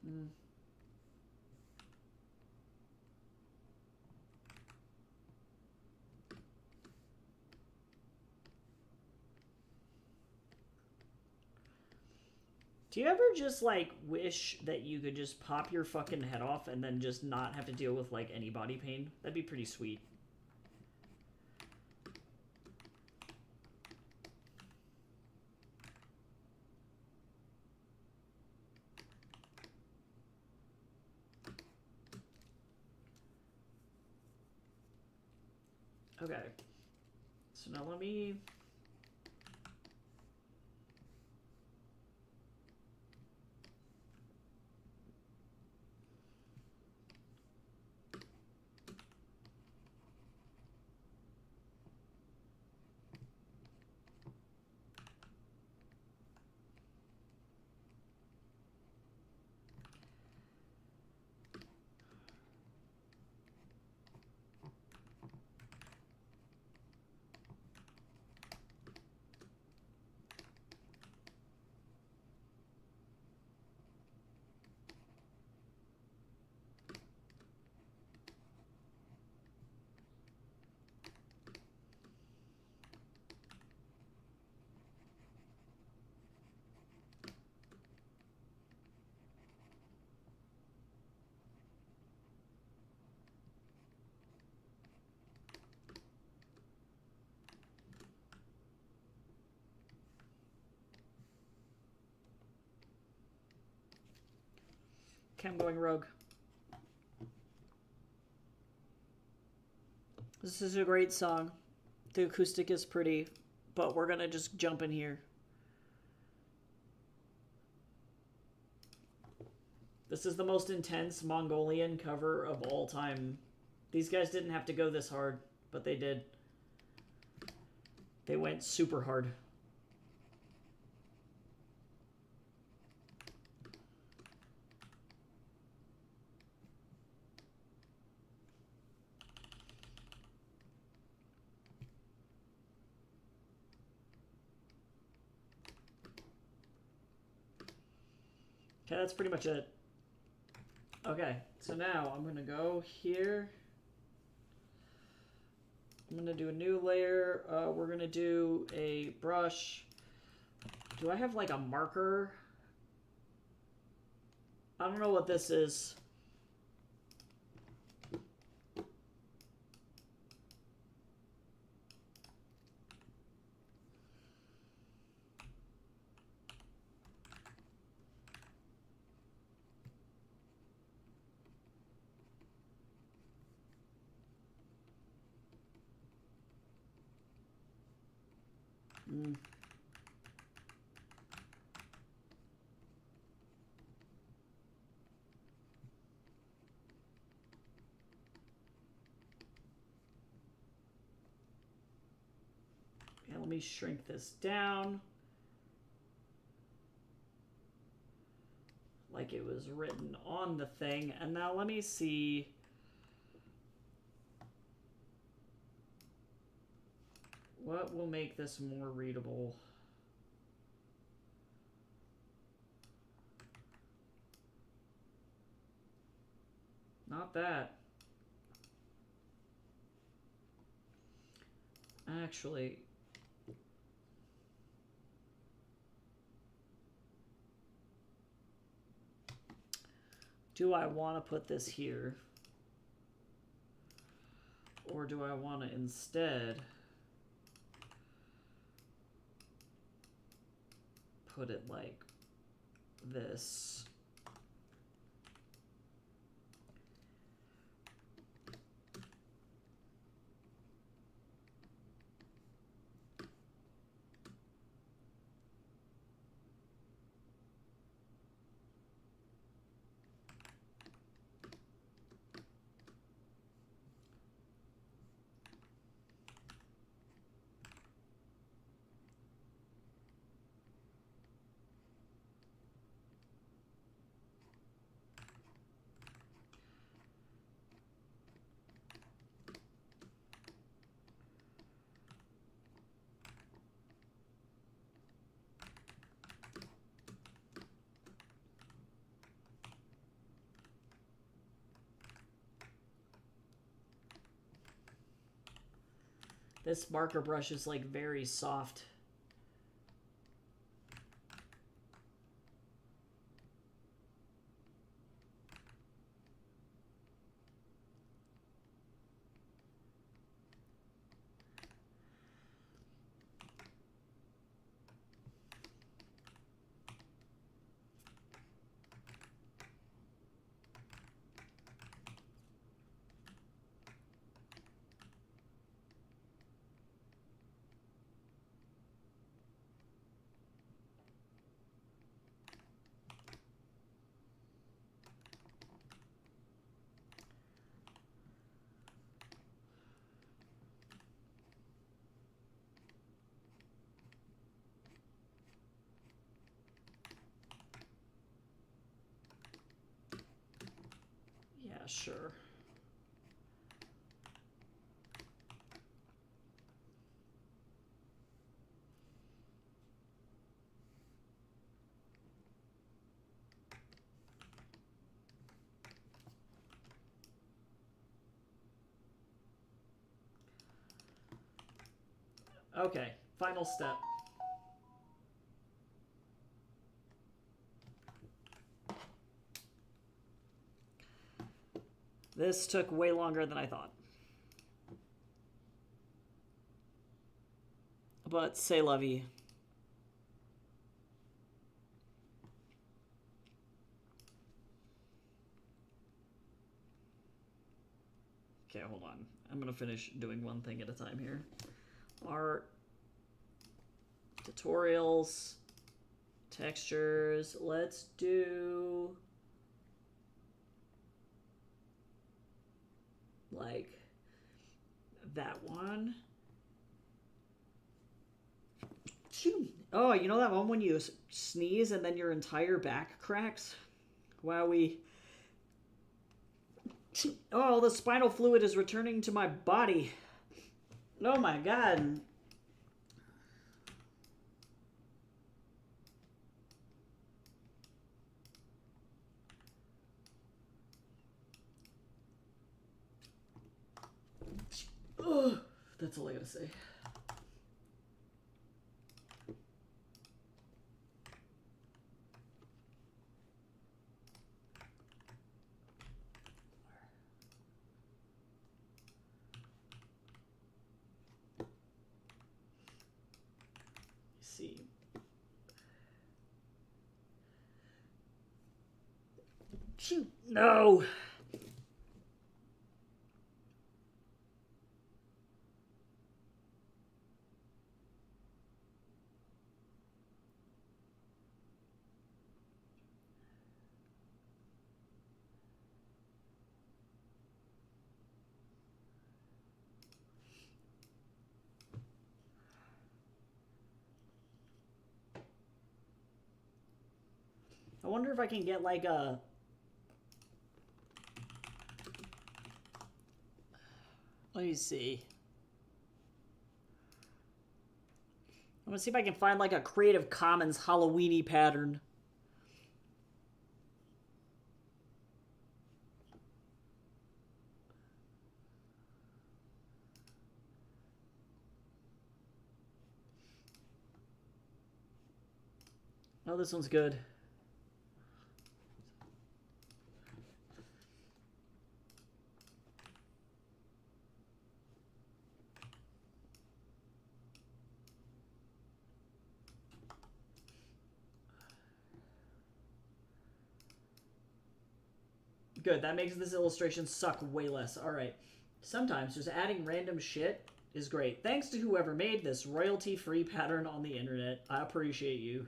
Hmm. Do you ever just, like, wish that you could just pop your fucking head off and then just not have to deal with, like, any body pain? That'd be pretty sweet. Okay. So now let me... Okay, I'm going rogue. This is a great song. The acoustic is pretty, but we're gonna just jump in here. This is the most intense Mongolian cover of all time. These guys didn't have to go this hard, but they did. They went super hard. Okay, that's pretty much it. Okay, so now I'm gonna go here. I'm gonna do a new layer. We're gonna do a brush. Do I have like a marker? I don't know what this is. Mm. let me shrink this down. Like it was written on the thing. And now let me see. What will make this more readable? Not that. Actually, do I want to put this here? Or do I want to instead put it like this? This marker brush is like very soft. Yeah, sure. Okay, final step. This took way longer than I thought. But c'est la vie. Okay, hold on. I'm gonna finish doing one thing at a time here. Art, tutorials, textures. Let's do like that one. Oh, you know that one when you sneeze and then your entire back cracks? Wow, oh, the spinal fluid is returning to my body. Oh my god. Ugh, that's all I gotta say. See. Shoot. No. I wonder if I can get like a... Let me see. I'm gonna see if I can find like a Creative Commons Halloween-y pattern. Oh, this one's good. Good, that makes this illustration suck way less. Alright. Sometimes just adding random shit is great. Thanks to whoever made this royalty-free pattern on the internet. I appreciate you.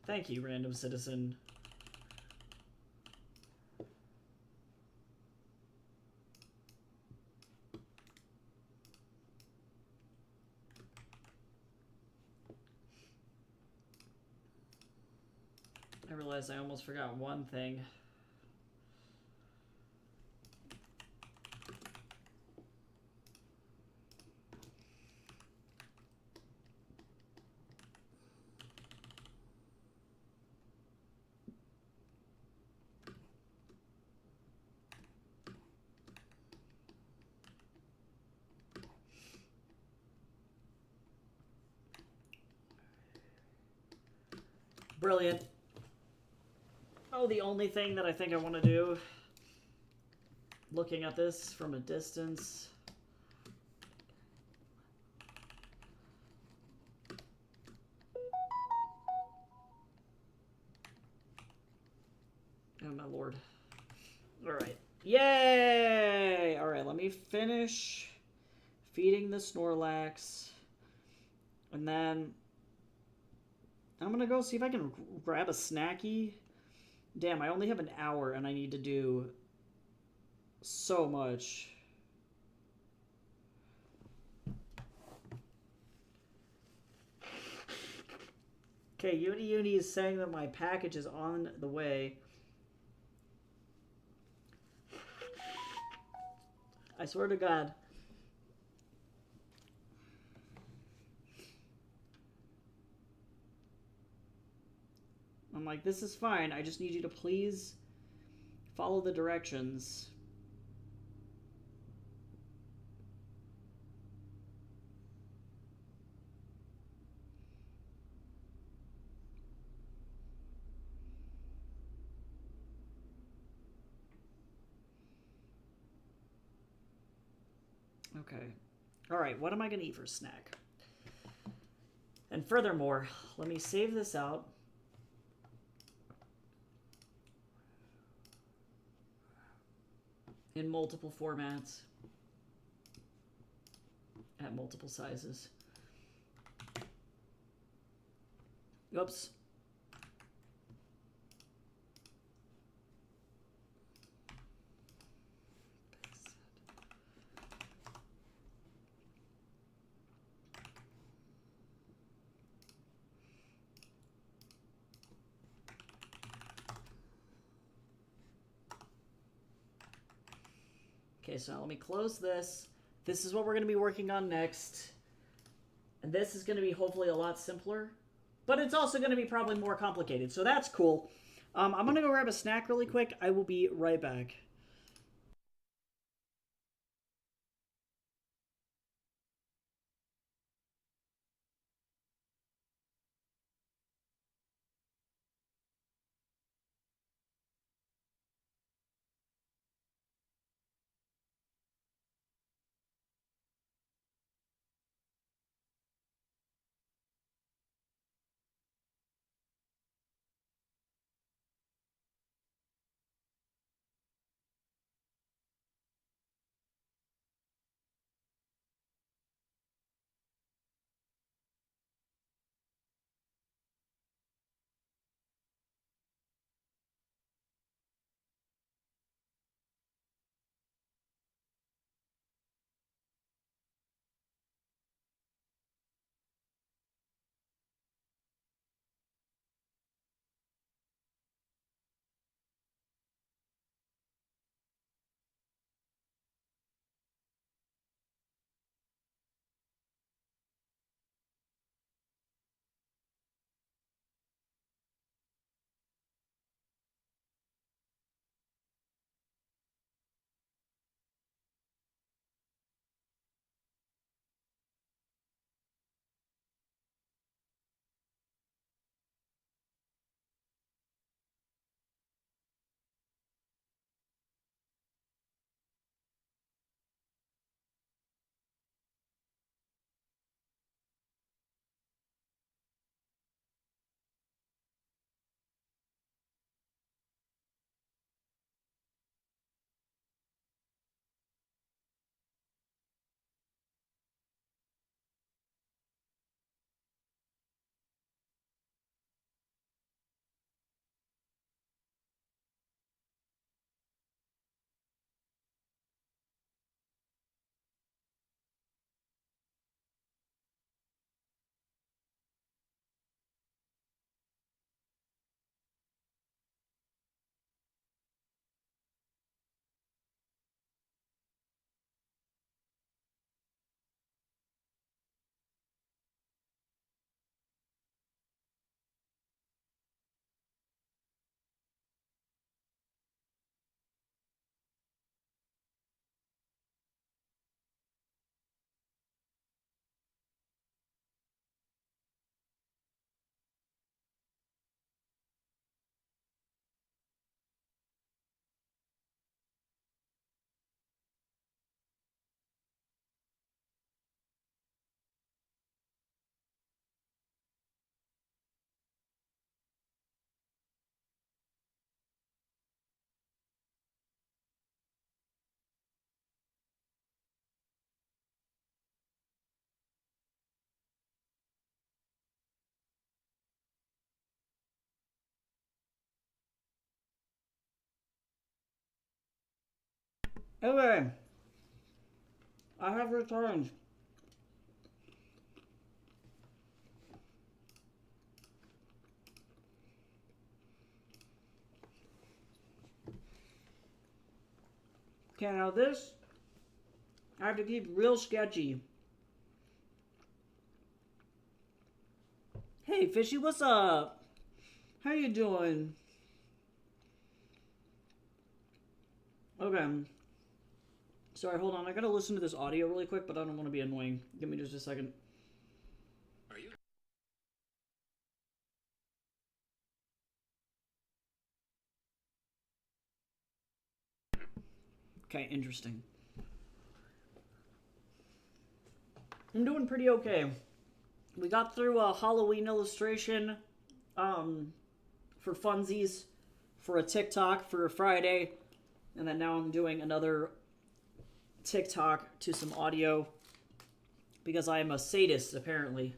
Thank you, random citizen. I realized I almost forgot one thing. Brilliant. Oh, the only thing that I think I want to do, looking at this from a distance, oh my lord. Alright. Yay! Alright, let me finish feeding the Snorlax. And then I'm gonna go see if I can grab a snacky. Damn, I only have an hour and I need to do so much. Okay, Uni is saying that my package is on the way. I swear to God. I'm like, this is fine. I just need you to please follow the directions. Okay. Alright, what am I going to eat for a snack? And furthermore, let me save this out. In multiple formats. At multiple sizes. Oops. Okay, so now let me close this. This is what we're going to be working on next. And this is going to be hopefully a lot simpler. But it's also going to be probably more complicated. So that's cool. I'm going to go grab a snack really quick. I will be right back. Okay. I have returned. Okay, now this I have to keep real sketchy. Hey, Fishy, what's up? How you doing? Okay. Sorry, hold on. I gotta listen to this audio really quick, but I don't want to be annoying. Give me just a second. Are you? Okay, interesting. I'm doing pretty okay. We got through a Halloween illustration for funsies for a TikTok for a Friday, and then now I'm doing another TikTok to some audio because I am a sadist, apparently.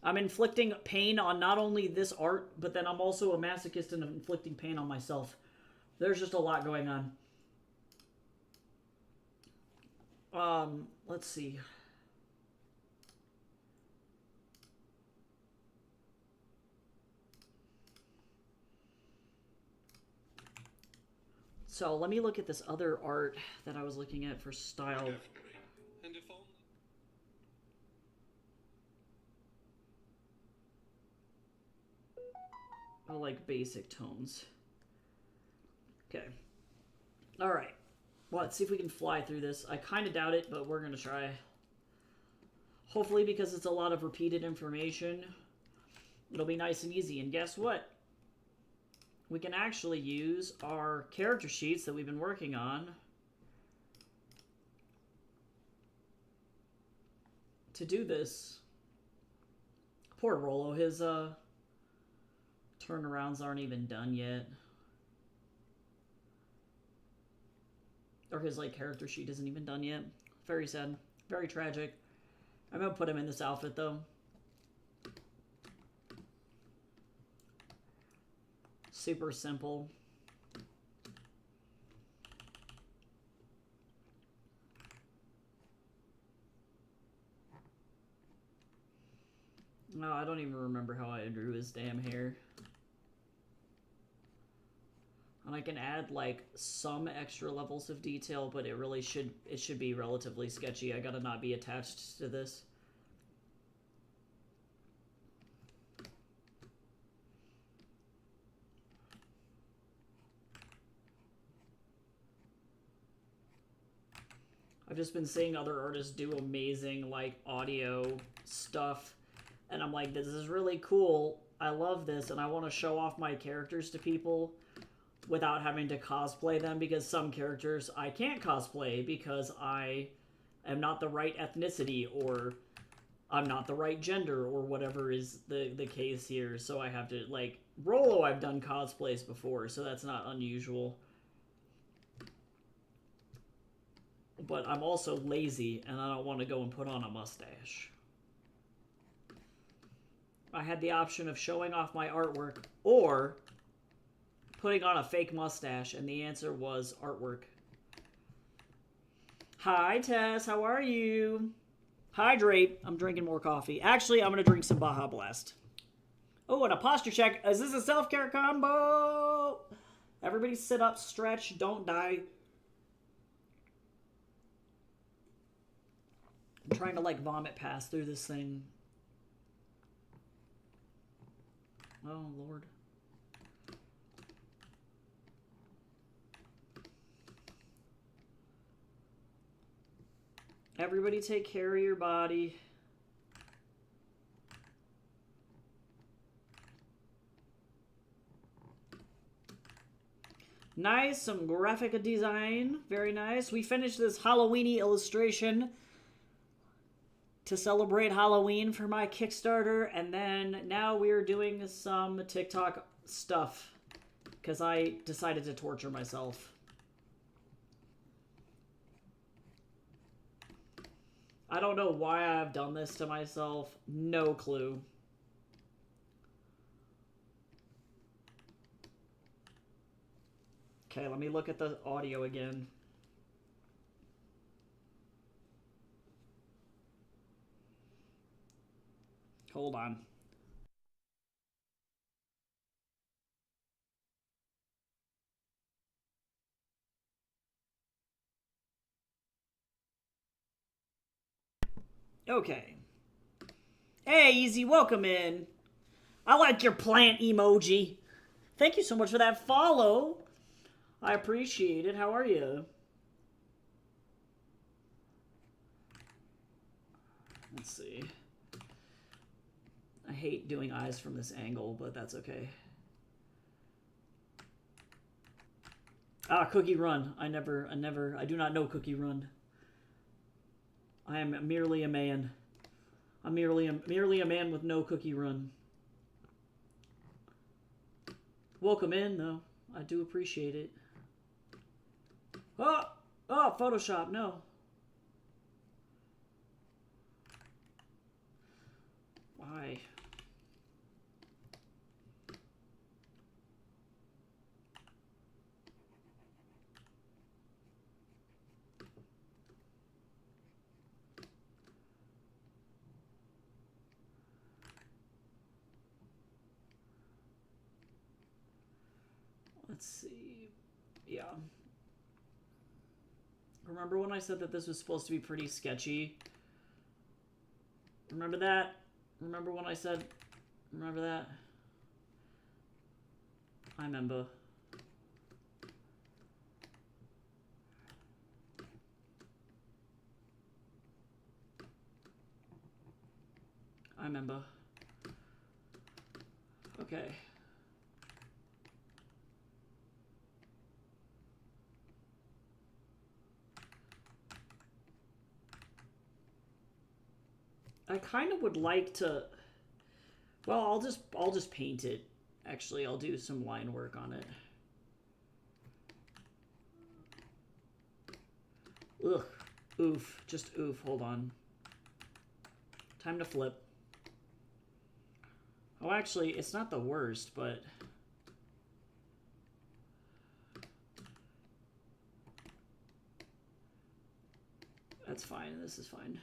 I'm inflicting pain on not only this art, but then I'm also a masochist and inflicting pain on myself. There's just a lot going on. Let's see. So let me look at this other art that I was looking at for style. Definitely. And if only. I like basic tones. Okay. Alright. Well, let's see if we can fly through this. I kind of doubt it, but we're going to try. Hopefully, because it's a lot of repeated information, it'll be nice and easy. And guess what? We can actually use our character sheets that we've been working on to do this. Poor Rollo, his turnarounds aren't even done yet. Or his like character sheet isn't even done yet. Very sad. Very tragic. I'm gonna put him in this outfit though. Super simple. No, I don't even remember how I drew his damn hair. And I can add like some extra levels of detail, but it should be relatively sketchy. I gotta not be attached to this. I've just been seeing other artists do amazing like audio stuff, and I'm like, this is really cool. I love this, and I want to show off my characters to people without having to cosplay them, because some characters I can't cosplay because I am not the right ethnicity, or I'm not the right gender, or whatever is the case here. So I have to, like, Rollo I've done cosplays before, so that's not unusual. But I'm also lazy, and I don't want to go and put on a mustache. I had the option of showing off my artwork or putting on a fake mustache, and the answer was artwork. Hi, Tess. How are you? Hydrate. I'm drinking more coffee. Actually, I'm going to drink some Baja Blast. Oh, and a posture check. Is this a self-care combo? Everybody sit up, stretch, don't die. I'm trying to, like, vomit pass through this thing. Oh, Lord. Everybody take care of your body. Nice, some graphic design. Very nice. We finished this Halloweeny illustration to celebrate Halloween for my Kickstarter, and then now we're doing some TikTok stuff because I decided to torture myself. I don't know why I've done this to myself. No clue. Okay, let me look at the audio again. Hold on. Okay. Hey, Easy, welcome in. I like your plant emoji. Thank you so much for that follow. I appreciate it. How are you? Let's see. I hate doing eyes from this angle, but that's okay. Ah, Cookie Run. I do not know Cookie Run. I am merely a man. I'm merely a man with no Cookie Run. Welcome in, though. I do appreciate it. Oh, Photoshop, no. Why? Let's see. Yeah. Remember when I said that this was supposed to be pretty sketchy? Remember that? Remember when I said... Remember that? I remember. I remember. Okay. I kind of would like to... Well, I'll just paint it. Actually, I'll do some line work on it. Ugh. Oof. Just oof. Hold on. Time to flip. Oh, actually, it's not the worst, but... That's fine. This is fine.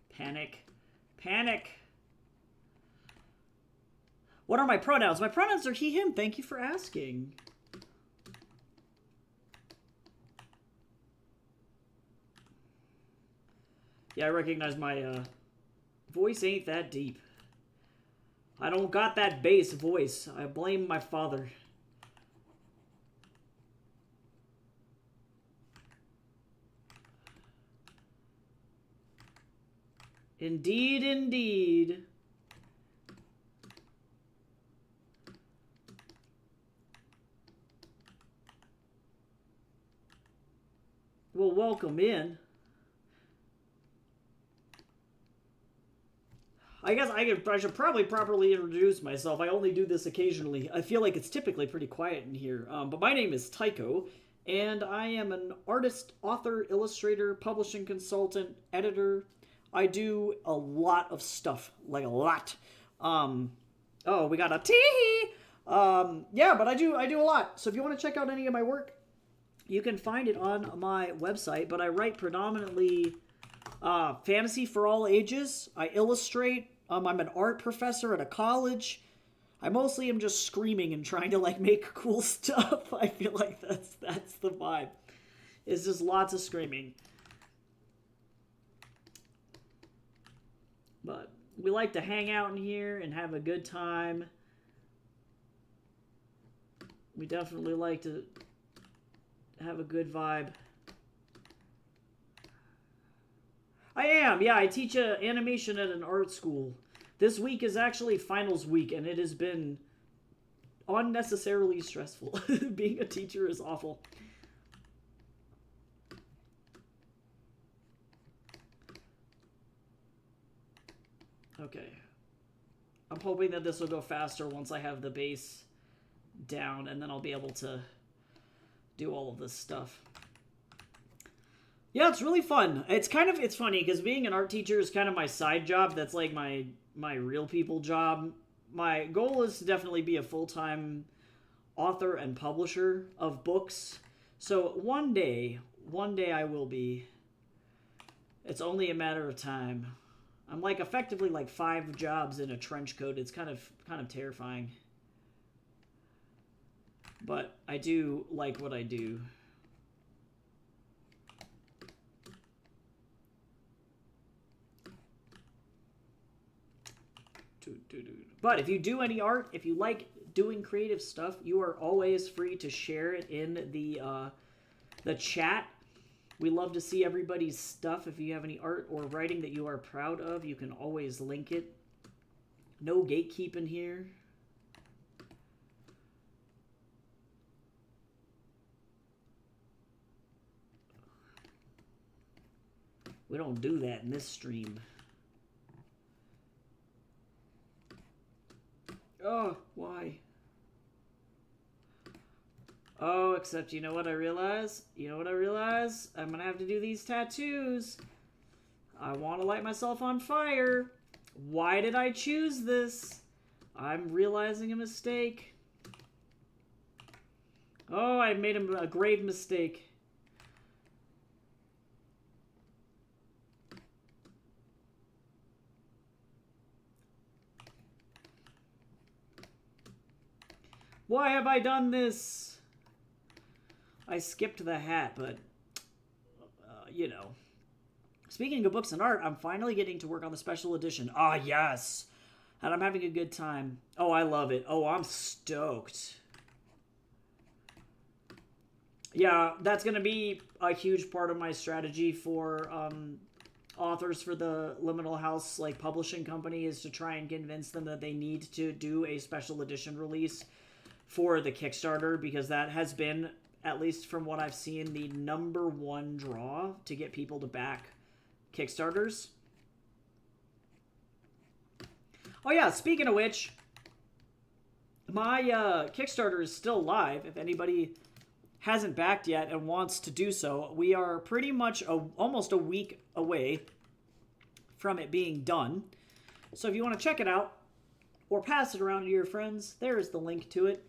Panic. Panic! What are my pronouns? My pronouns are he, him. Thank you for asking. Yeah, I recognize my voice ain't that deep. I don't got that bass voice. I blame my father. Indeed, indeed. Well, welcome in. I guess I should probably properly introduce myself. I only do this occasionally. I feel like it's typically pretty quiet in here. But my name is Tycho, and I am an artist, author, illustrator, publishing consultant, editor. I do a lot of stuff, like a lot. Oh, we got a tee. Yeah, but I do a lot. So if you want to check out any of my work, you can find it on my website. But I write predominantly fantasy for all ages. I illustrate. I'm an art professor at a college. I mostly am just screaming and trying to like make cool stuff. I feel like that's the vibe. It's just lots of screaming. But we like to hang out in here and have a good time. We definitely like to have a good vibe. I am, yeah, I teach animation at an art school. This week is actually finals week, and it has been unnecessarily stressful. Being a teacher is awful. Okay. I'm hoping that this will go faster once I have the base down, and then I'll be able to do all of this stuff. Yeah, it's really fun. It's funny, because being an art teacher is kind of my side job. That's like my real people job. My goal is to definitely be a full-time author and publisher of books. So one day I will be. It's only a matter of time. I'm like effectively like 5 jobs in a trench coat. It's kind of terrifying. But I do like what I do. But if you do any art, if you like doing creative stuff, you are always free to share it in the chat. We love to see everybody's stuff. If you have any art or writing that you are proud of, you can always link it. No gatekeeping here. We don't do that in this stream. Oh, why? Oh, except you know what I realize? You know what I realize? I'm gonna have to do these tattoos. I want to light myself on fire. Why did I choose this? I'm realizing a mistake. Oh, I made a grave mistake. Why have I done this? I skipped the hat, but, you know. Speaking of books and art, I'm finally getting to work on the special edition. Ah, yes! And I'm having a good time. Oh, I love it. Oh, I'm stoked. Yeah, that's going to be a huge part of my strategy for authors for the Liminal House like publishing company, is to try and convince them that they need to do a special edition release for the Kickstarter, because that has been, at least from what I've seen, the #1 draw to get people to back Kickstarters. Oh yeah, speaking of which, my Kickstarter is still live. If anybody hasn't backed yet and wants to do so, we are pretty much almost a week away from it being done. So if you want to check it out, or pass it around to your friends, there's the link to it.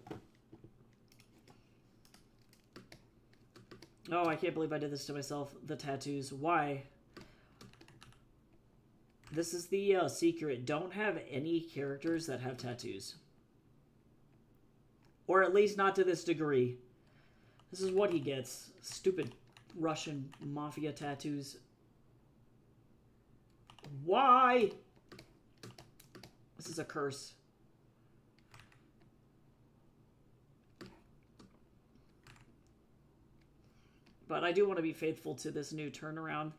Oh, I can't believe I did this to myself. The tattoos. Why? This is the secret. Don't have any characters that have tattoos. Or at least not to this degree. This is what he gets. Stupid Russian mafia tattoos. Why? This is a curse. But I do want to be faithful to this new turnaround.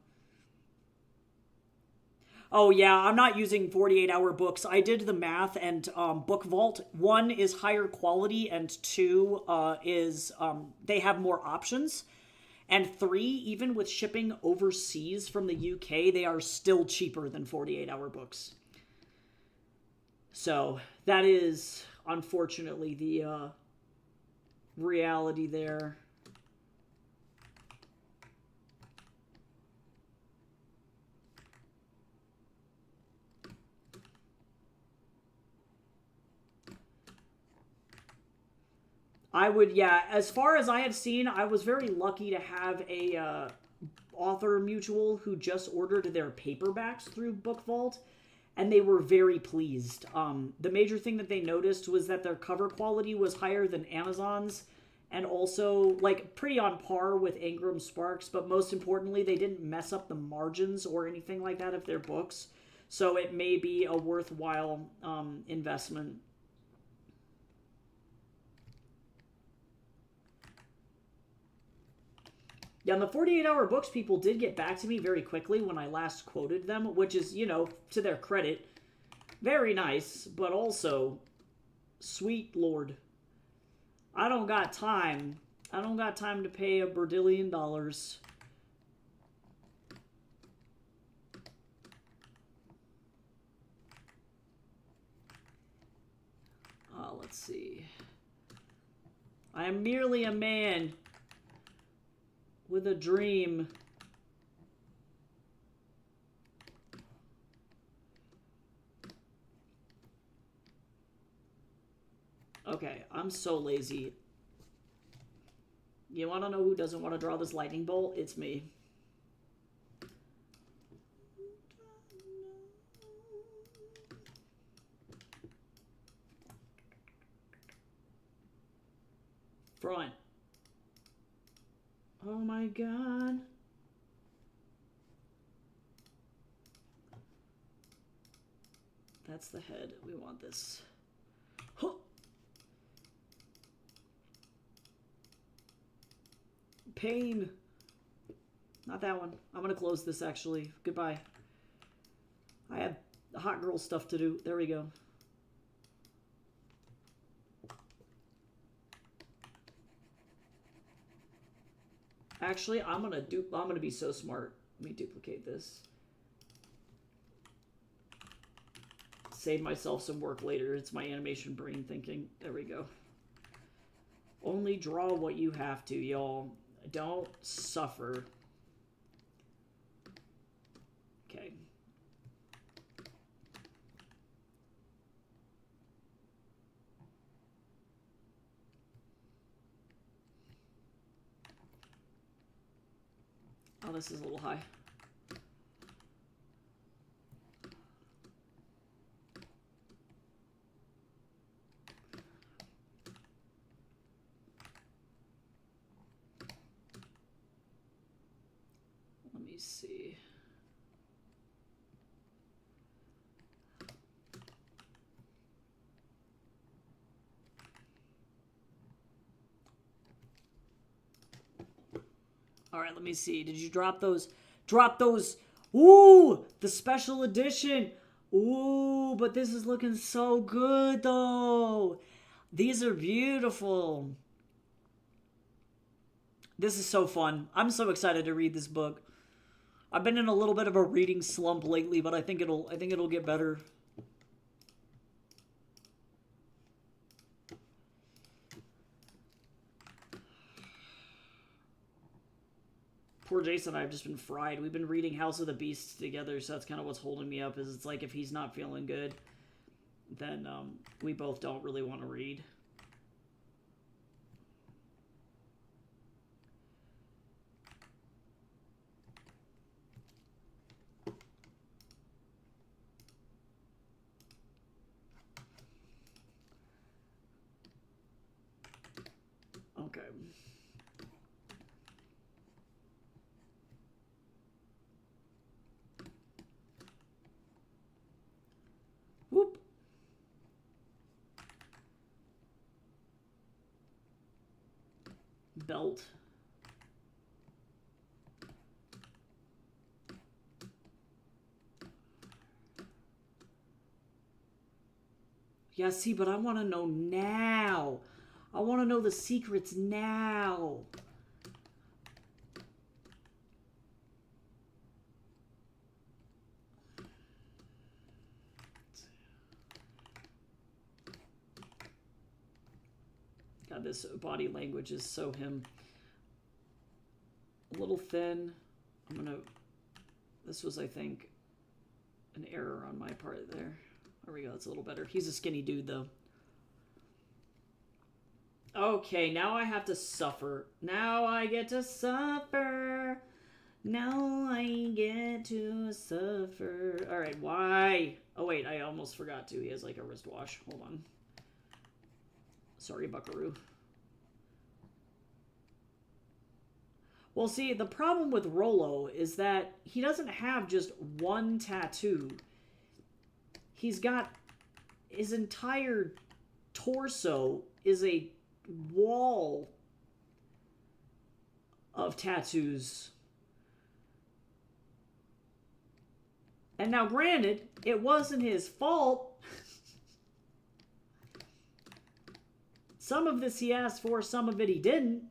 Oh yeah, I'm not using 48-hour books. I did the math, and Book Vault, 1 is higher quality, and 2 is they have more options. And 3, even with shipping overseas from the UK, they are still cheaper than 48-hour books. So that is, unfortunately, the reality there. I would, yeah, as far as I have seen, I was very lucky to have a author mutual who just ordered their paperbacks through Book Vault, and they were very pleased. The major thing that they noticed was that their cover quality was higher than Amazon's, and also, like, pretty on par with Ingram Sparks, but most importantly, they didn't mess up the margins or anything like that of their books, so it may be a worthwhile investment. Yeah, and the 48-hour books people did get back to me very quickly when I last quoted them, which is, you know, to their credit, very nice, but also, sweet lord, I don't got time. I don't got time to pay $1 billion. Let's see. I am merely a man with a dream. Okay, I'm so lazy. You want to know who doesn't want to draw this lightning bolt? It's me. Front. Oh my god. That's the head. We want this. Huh. Pain. Not that one. I'm gonna close this actually. Goodbye. I have hot girl stuff to do. There we go. Actually, I'm gonna be so smart. Let me duplicate this. Save myself some work later. It's my animation brain thinking. There we go. Only draw what you have to, y'all. Don't suffer. Okay. Oh, this is a little high. Let me see. All right, let me see. Did you drop those? Drop those. Ooh, the special edition. Ooh, but this is looking so good, though. These are beautiful. This is so fun. I'm so excited to read this book. I've been in a little bit of a reading slump lately, but I think it'll get better. Poor Jason and I have just been fried. We've been reading House of the Beasts together, so that's kind of what's holding me up. Is it's like if he's not feeling good, then we both don't really want to read. Okay. Whoop. Belt. Yeah, see, but I want to know now. I want to know the secrets now. God, this body language is so him. A little thin. This was, I think, an error on my part there. There we go, that's a little better. He's a skinny dude, though. Okay, now I have to suffer. Now I get to suffer. Now I get to suffer. Alright, why? Oh, wait, I almost forgot to. He has, like, a wristwash. Hold on. Sorry, buckaroo. Well, see, the problem with Rollo is that he doesn't have just one tattoo. He's got... his entire torso is a wall of tattoos. And now, granted, it wasn't his fault. Some of this he asked for, some of it he didn't.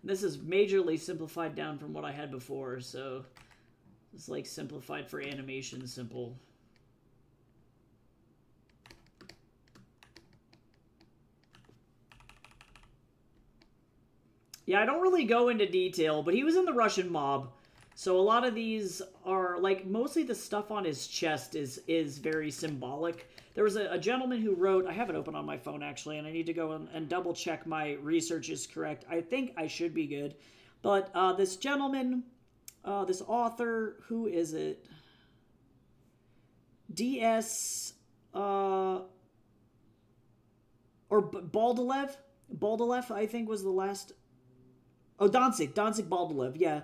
This is majorly simplified down from what I had before, so it's like simplified for animation simple. Yeah, I don't really go into detail, but he was in the Russian mob, So a lot of these are like mostly the stuff on his chest is very symbolic. There was a gentleman who wrote, I have it open on my phone actually, and I need to go and double check my research is correct. I think I should be good. But this gentleman, this author, who is it? D.S. Or Baldilev? Baldilev, I think, was the last. Oh, Danzig Baldilev, yeah.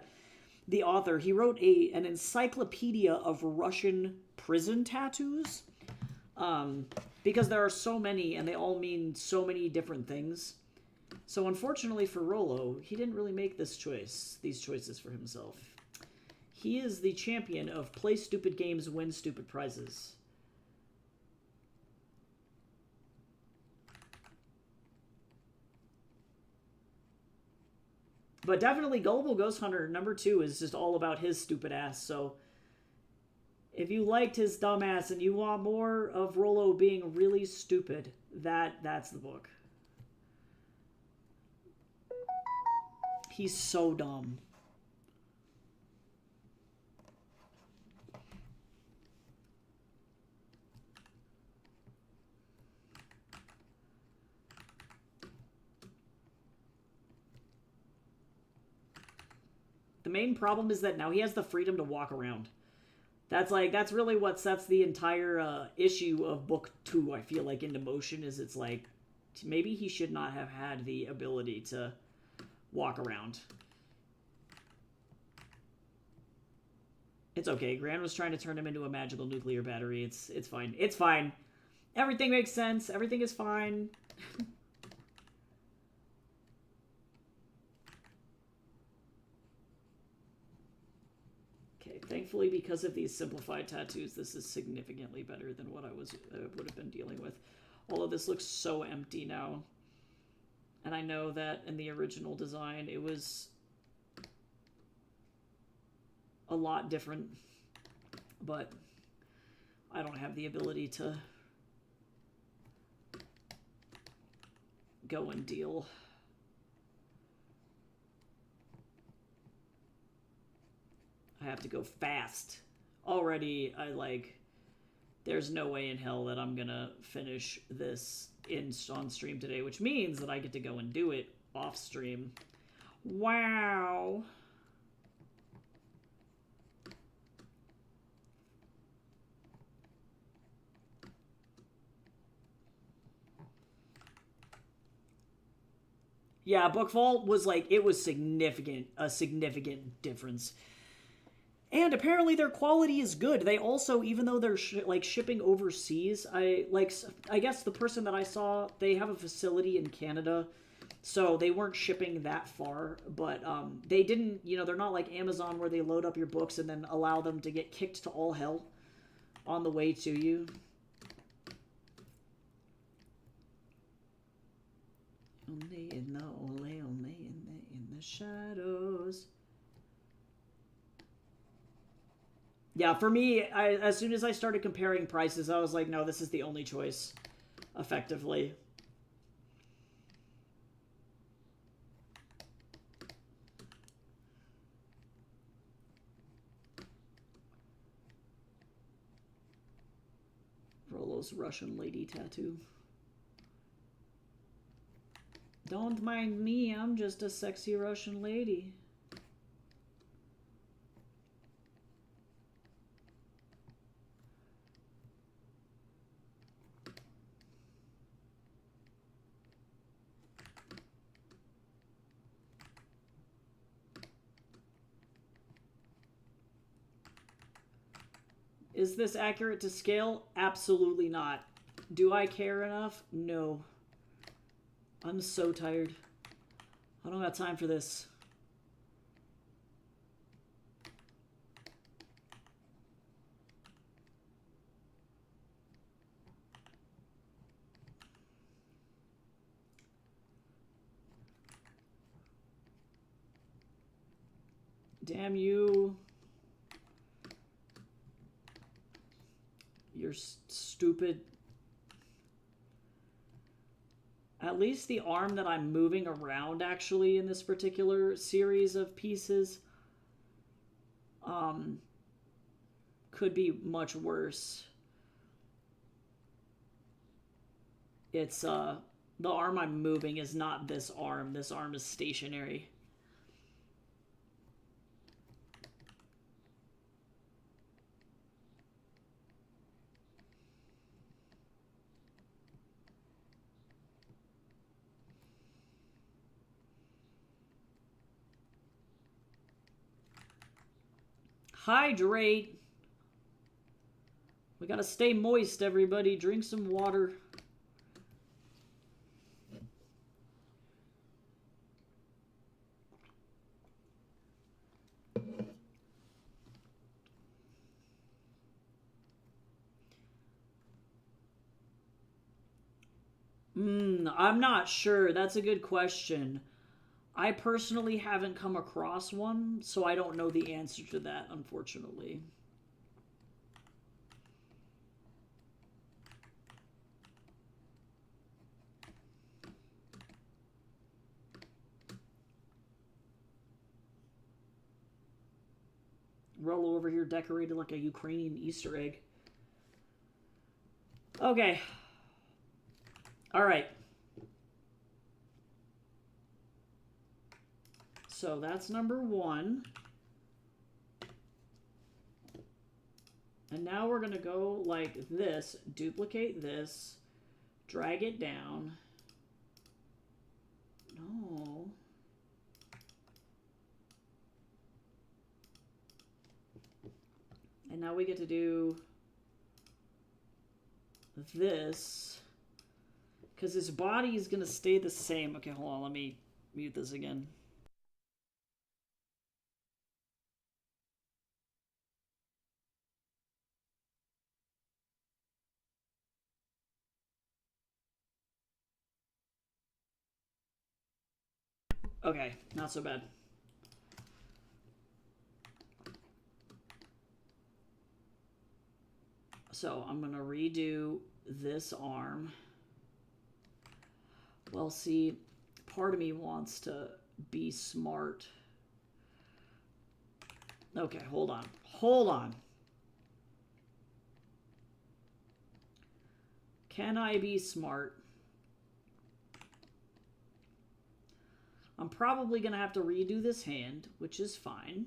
The author, he wrote an encyclopedia of Russian prison tattoos. Because there are so many, and they all mean so many different things. So unfortunately for Rollo, he didn't really make these choices for himself. He is the champion of play stupid games, win stupid prizes. But definitely Gullible Ghost Hunter #2 is just all about his stupid ass, so if you liked his dumb ass and you want more of Rollo being really stupid, that's the book. He's so dumb. The main problem is that now he has the freedom to walk around. That's really what sets the entire issue of book 2, I feel like, into motion. Is it's like maybe he should not have had the ability to walk around. It's okay. Gran was trying to turn him into a magical nuclear battery. It's fine. It's fine. Everything makes sense. Everything is fine. Thankfully, because of these simplified tattoos, this is significantly better than what I would have been dealing with. All of this looks so empty now. And I know that in the original design, it was a lot different. But I don't have the ability to go and deal. I have to go fast. Already, there's no way in hell that I'm gonna finish this on stream today, which means that I get to go and do it off stream. Wow. Yeah, Book Vault was it was a significant difference. And apparently their quality is good. They also, even though they're shipping overseas, I guess the person that I saw, they have a facility in Canada, so they weren't shipping that far. But they didn't, they're not like Amazon where they load up your books and then allow them to get kicked to all hell on the way to you. Only in the shadows. Yeah, for me, as soon as I started comparing prices, I was like, no, this is the only choice, effectively. Rollo's Russian lady tattoo. Don't mind me, I'm just a sexy Russian lady. Is this accurate to scale? Absolutely not. Do I care enough? No. I'm so tired. I don't got time for this. Damn you. You're stupid. At least the arm that I'm moving around, actually, in this particular series of pieces could be much worse. It's the arm I'm moving is not this arm. This arm is stationary. Hydrate. We gotta stay moist, everybody. Drink some water. I'm not sure. That's a good question. I personally haven't come across one, so I don't know the answer to that, unfortunately. Rollo over here decorated like a Ukrainian Easter egg. Okay. All right. So that's number 1. And now we're going to go like this, duplicate this, drag it down. No. And now we get to do this, because his body is going to stay the same. Okay, hold on. Let me mute this again. Okay, not so bad. So I'm going to redo this arm. Well, see, part of me wants to be smart. Okay, hold on. Hold on. Can I be smart? I'm probably going to have to redo this hand, which is fine.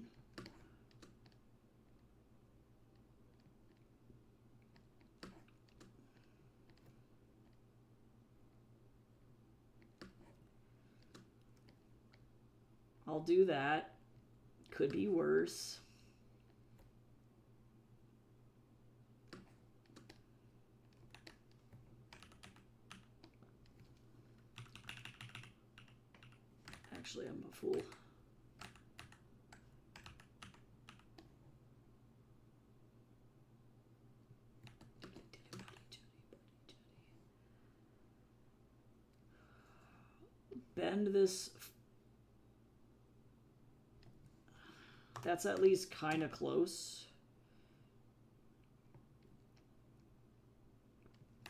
I'll do that. Could be worse. Actually, I'm a fool. Bend this. That's at least kind of close.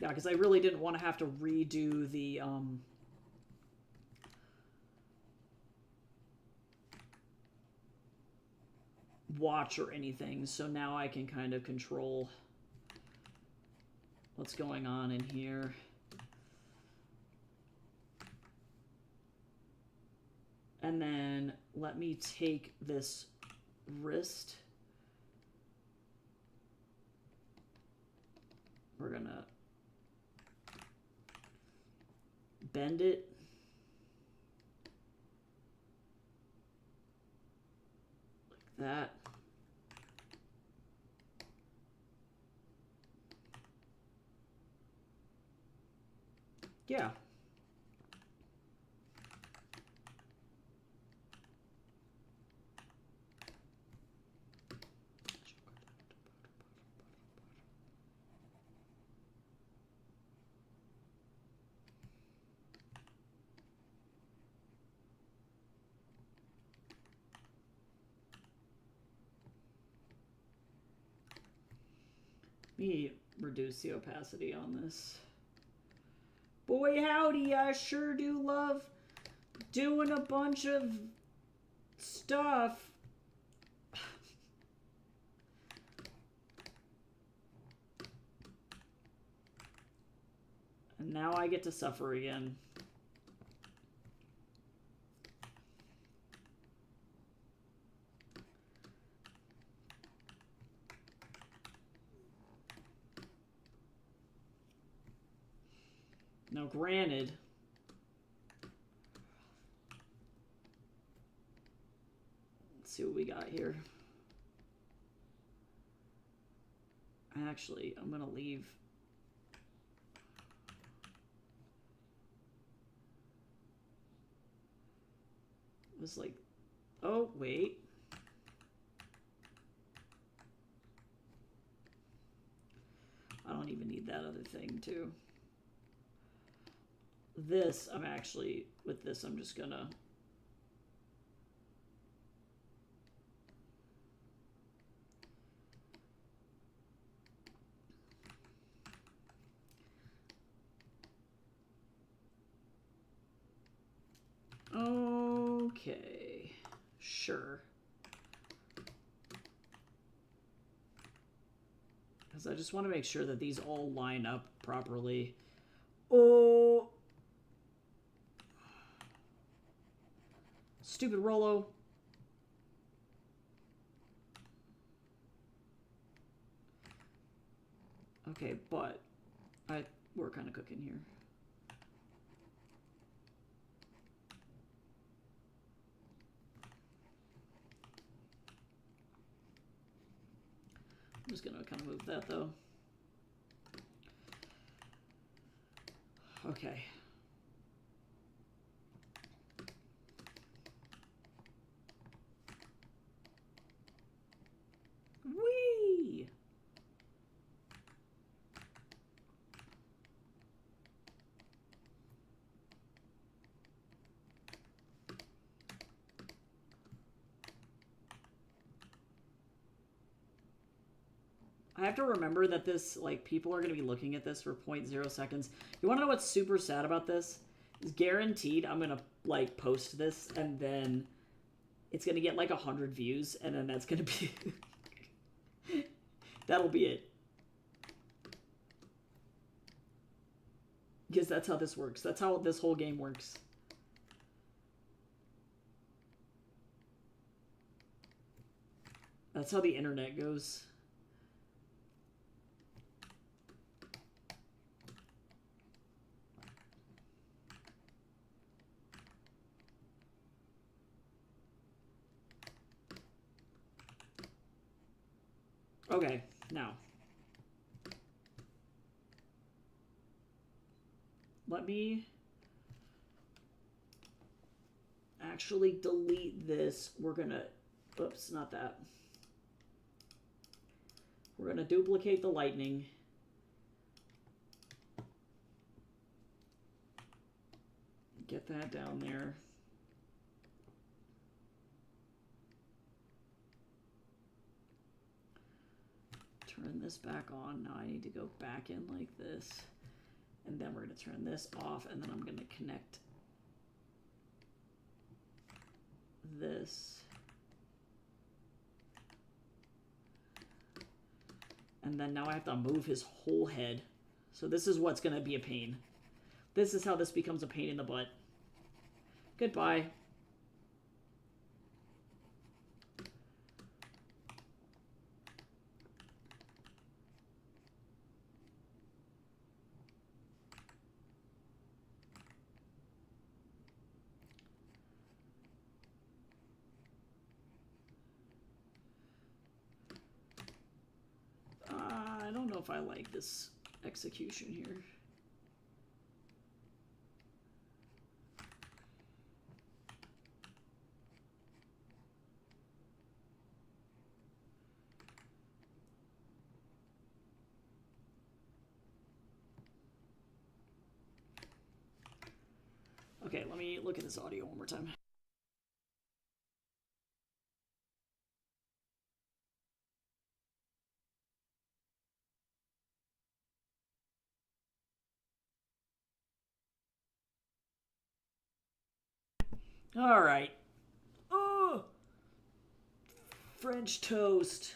Yeah, because I really didn't want to have to redo the watch or anything, so now I can kind of control what's going on in here. And then let me take this wrist. We're gonna bend it. Like that. Yeah. Let me reduce the opacity on this. Boy, howdy, I sure do love doing a bunch of stuff. now I get to suffer again. Now, granted, let's see what we got here. Actually, I'm going to leave. It was like, oh, wait. I don't even need that other thing, too. This, I'm actually, with this, I'm just gonna okay, sure. Because I just want to make sure that these all line up properly. Oh, stupid Rollo. Okay, but we're kind of cooking here. I'm just gonna kind of move that though. Okay. Whee! I have to remember that this, like, people are going to be looking at this for 0.0 seconds. You want to know what's super sad about this? Is guaranteed I'm going to, like, post this, and then it's going to get, like, 100 views, and then that's going to be... That'll be it. Because that's how this works. That's how this whole game works. That's how the internet goes. Okay, now. Let me actually delete this. We're gonna, oops, not that. We're gonna duplicate the lightning. Get that down there. Turn this back on. Now I need to go back in like this. And then we're going to turn this off, and then I'm going to connect this. And then now I have to move his whole head. So this is what's going to be a pain. This is how this becomes a pain in the butt. Goodbye. I don't know if I like this execution here. Okay, let me look at this audio one more time. All right. Oh, French toast.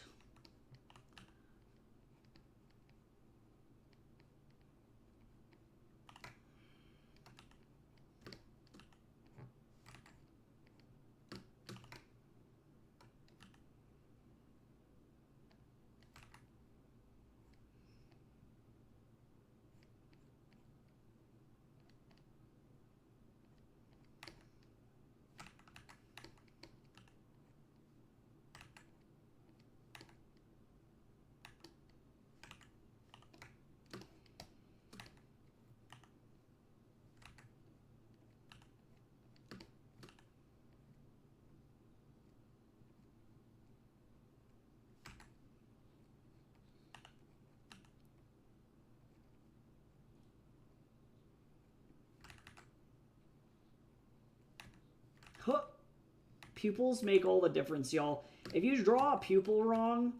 Pupils make all the difference, y'all. If you draw a pupil wrong,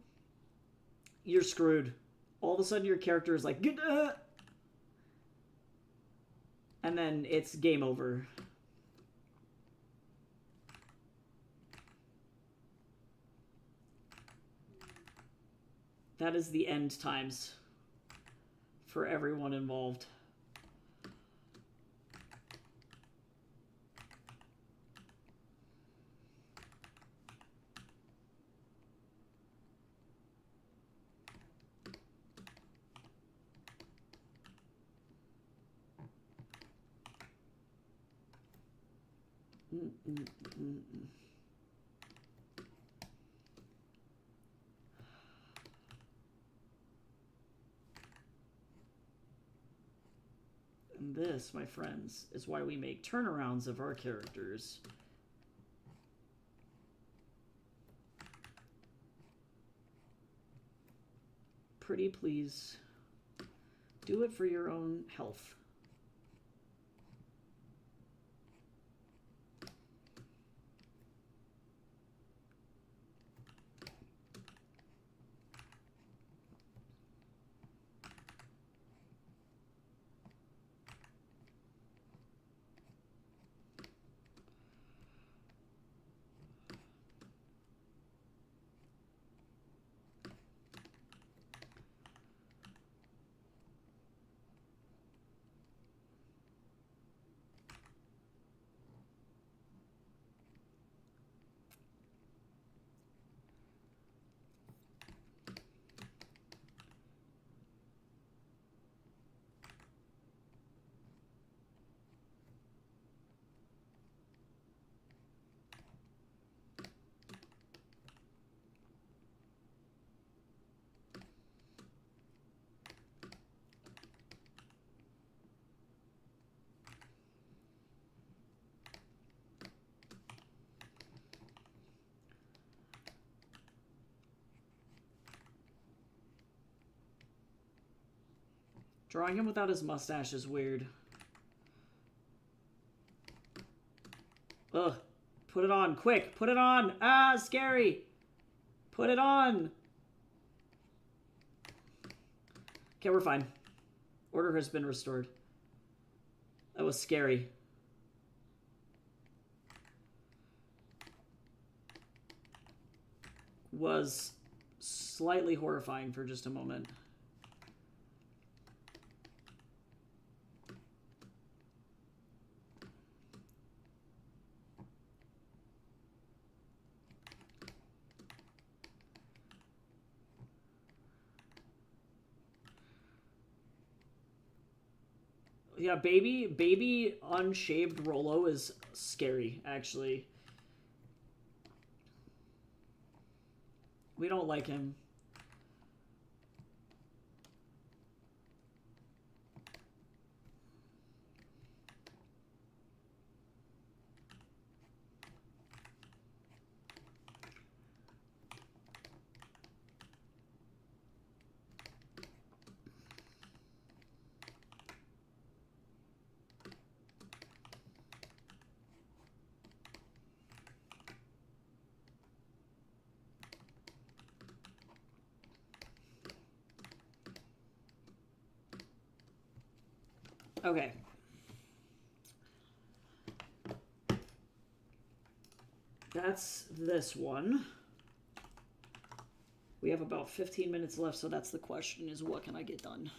you're screwed. All of a sudden your character is like, "Gah!" And then it's game over. That is the end times for everyone involved. And this, my friends, is why we make turnarounds of our characters. Pretty please. Do it for your own health. Drawing him without his mustache is weird. Ugh. Put it on, quick. Put it on. Ah, scary. Put it on. Okay, we're fine. Order has been restored. That was scary. Was slightly horrifying for just a moment. Yeah, baby unshaved Rolo is scary, actually. We don't like him. Okay. That's this one. We have about 15 minutes left, so that's the question, is what can I get done?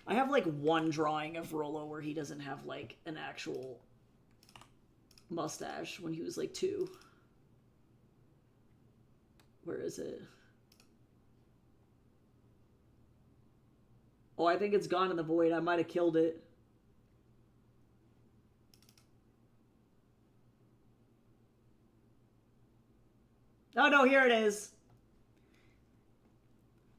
I have like one drawing of Rolo where he doesn't have like an actual mustache when he was like 2. Where is it? Oh, I think it's gone in the void. I might have killed it. Oh no, here it is.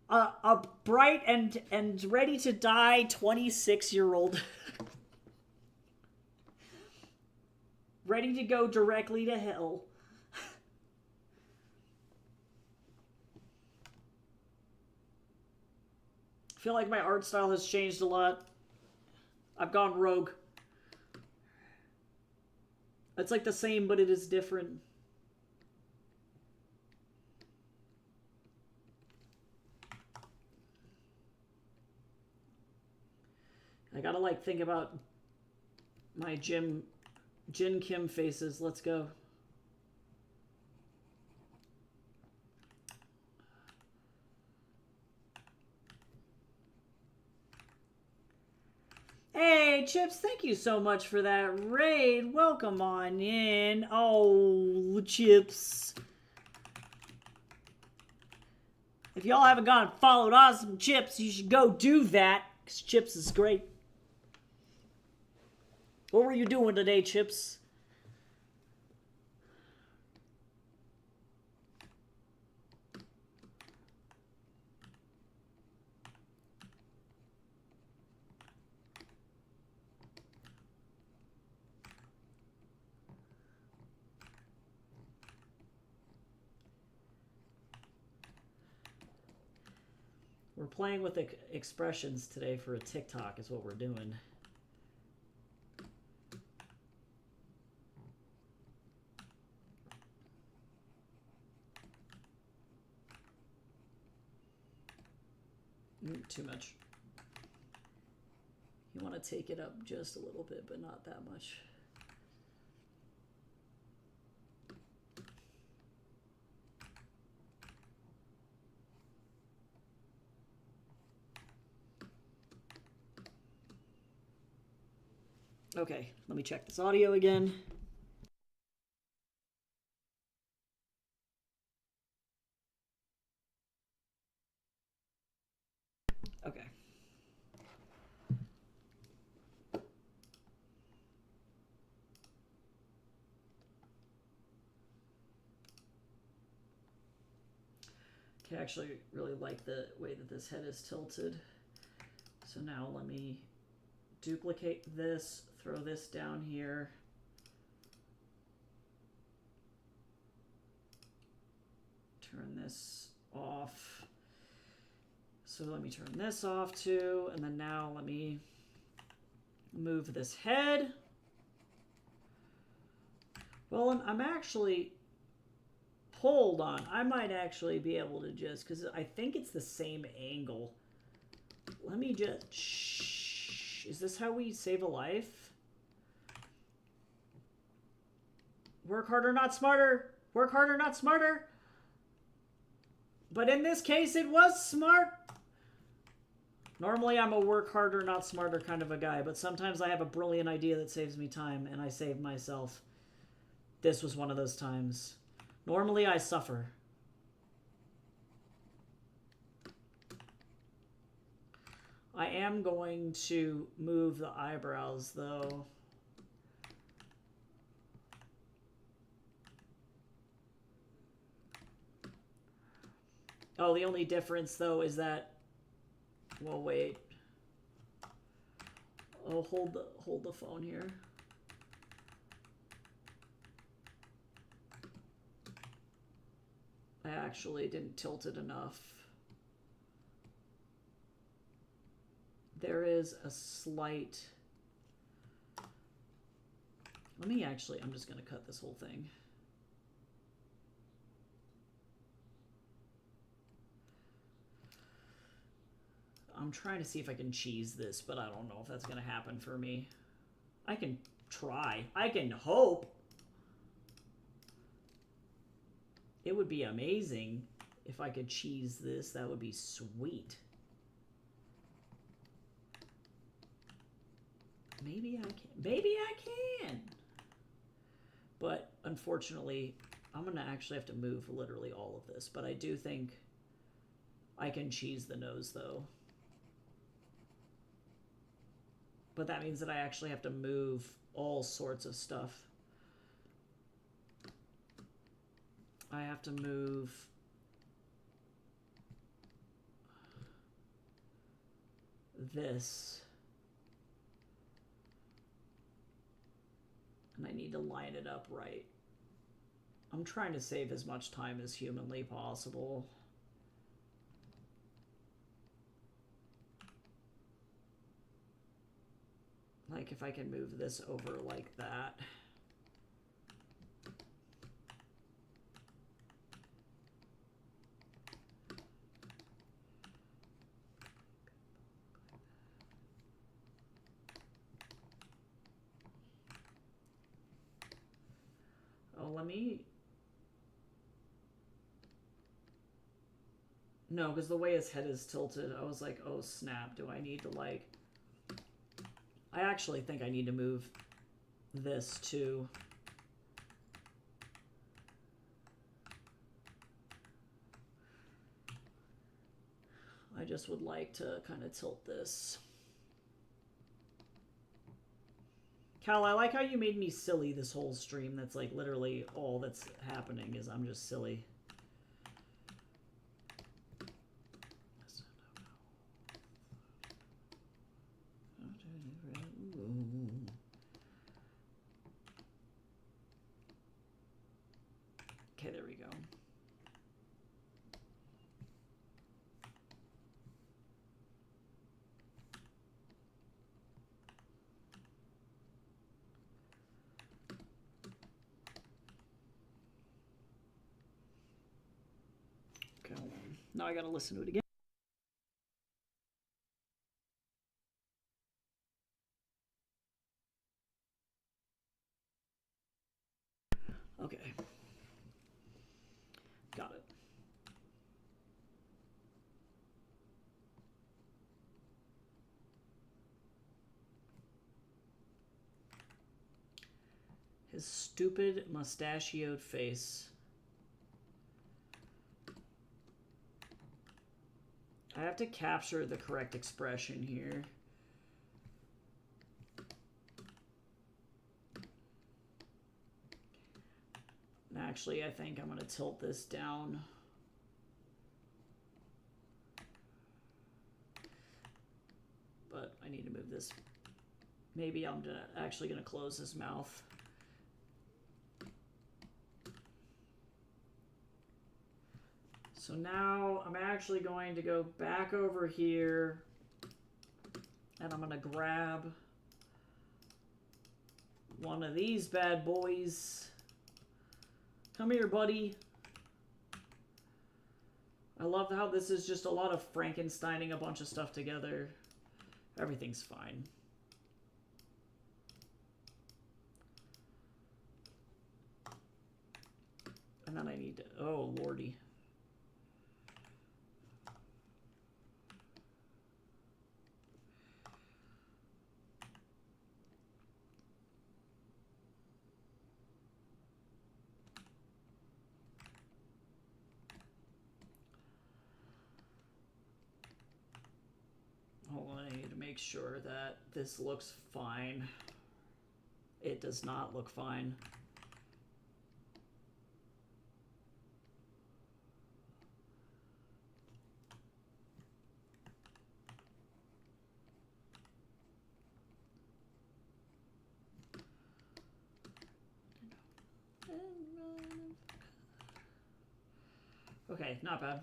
A bright and ready to die 26-year-old. Ready to go directly to hell. feel like my art style has changed a lot. I've gone rogue. It's like the same, but it is different. I gotta like think about my Jin Kim faces. Let's go. Hey, Chips, thank you so much for that raid. Welcome on in. Oh, Chips. If y'all haven't gone and followed Awesome Chips, you should go do that, because Chips is great. What were you doing today, Chips? We're playing with expressions today for a TikTok is what we're doing. Too much. You want to take it up just a little bit, but not that much. Okay, let me check this audio again. Okay. Okay, I actually really like the way that this head is tilted. So now let me duplicate this, throw this down here. Turn this off. So let me turn this off too, and then now let me move this head. Well, I'm actually, hold on, I might actually be able to just, because I think it's the same angle. Let me just, shh. Is this how we save a life? Work harder, not smarter. Work harder, not smarter. But in this case, it was smart. Normally, I'm a work harder, not smarter kind of a guy, but sometimes I have a brilliant idea that saves me time, and I save myself. This was one of those times. Normally, I suffer. I am going to move the eyebrows, though. Oh, the only difference, though, is that... Well, wait. Oh, hold the phone here. I actually didn't tilt it enough. There is a slight... Let me actually... I'm just going to cut this whole thing. I'm trying to see if I can cheese this, but I don't know if that's going to happen for me. I can try. I can hope. It would be amazing if I could cheese this. That would be sweet. Maybe I can. Maybe I can. But unfortunately, I'm going to actually have to move literally all of this. But I do think I can cheese the nose, though. But that means that I actually have to move all sorts of stuff. I have to move this. And I need to line it up right. I'm trying to save as much time as humanly possible. Like if I can move this over like that. Oh, let me... No, because the way his head is tilted, I was like, oh snap, do I need to like... I actually think I need to move this too. I just would like to kind of tilt this. Cal, I like how you made me silly this whole stream. That's like literally all that's happening is I'm just silly. Okay, there we go. Okay, hold on. Now I gotta listen to it again. Okay. Got it. His stupid mustachioed face. I have to capture the correct expression here. Actually, I think I'm going to tilt this down. But I need to move this. Maybe I'm actually going to close his mouth. So now I'm actually going to go back over here and I'm going to grab one of these bad boys. Come here, buddy. I love how this is just a lot of Frankensteining a bunch of stuff together. Everything's fine. And then I need to... Oh, lordy. Hold on, I need to make sure that this looks fine. It does not look fine. Okay, not bad.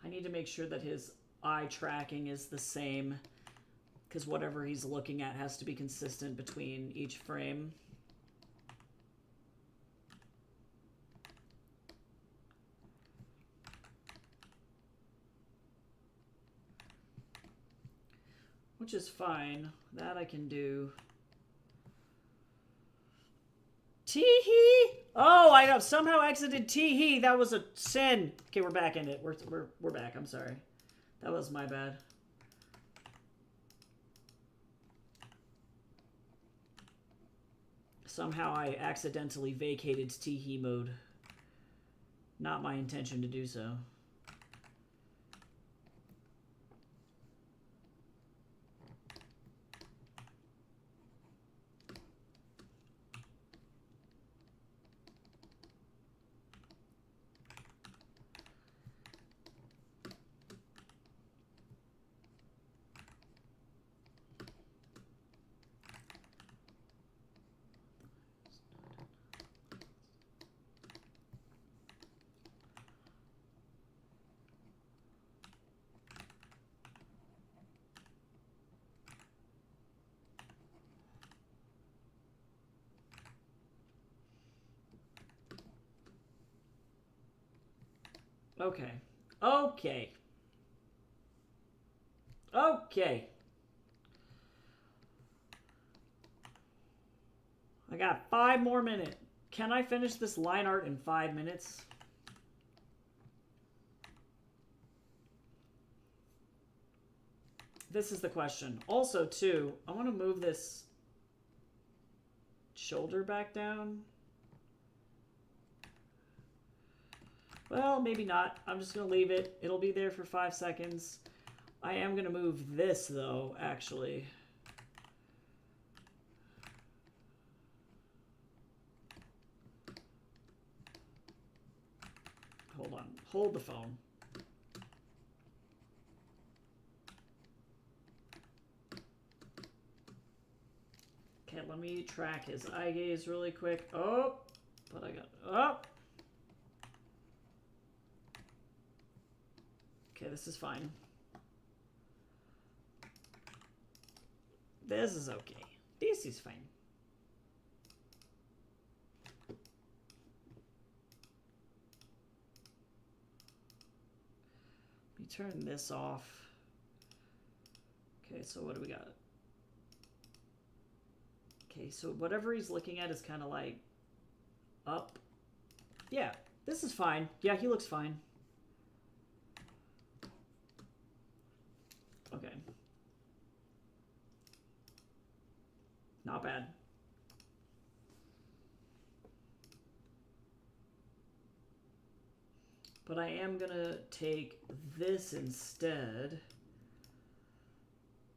I need to make sure that his eye tracking is the same, because whatever he's looking at has to be consistent between each frame. Which is fine. That I can do. Tee-hee! Oh, I have somehow exited tee-hee. That was a sin. Okay, we're back in it. We're back. I'm sorry. That was my bad. Somehow I accidentally vacated tee-hee mode. Not my intention to do so. Okay. Okay. Okay. I got 5 more minutes. Can I finish this line art in 5 minutes? This is the question. Also, too, I want to move this shoulder back down. Well, maybe not. I'm just going to leave it. It'll be there for 5 seconds. I am going to move this, though, actually. Hold on. Hold the phone. Okay, let me track his eye gaze really quick. Oh, but I got... Oh! Okay, this is fine. This is okay. This is fine. Let me turn this off. Okay, so what do we got? Okay, so whatever he's looking at is kind of like up. Yeah, this is fine. Yeah, he looks fine. Okay. Not bad. But I am gonna take this instead.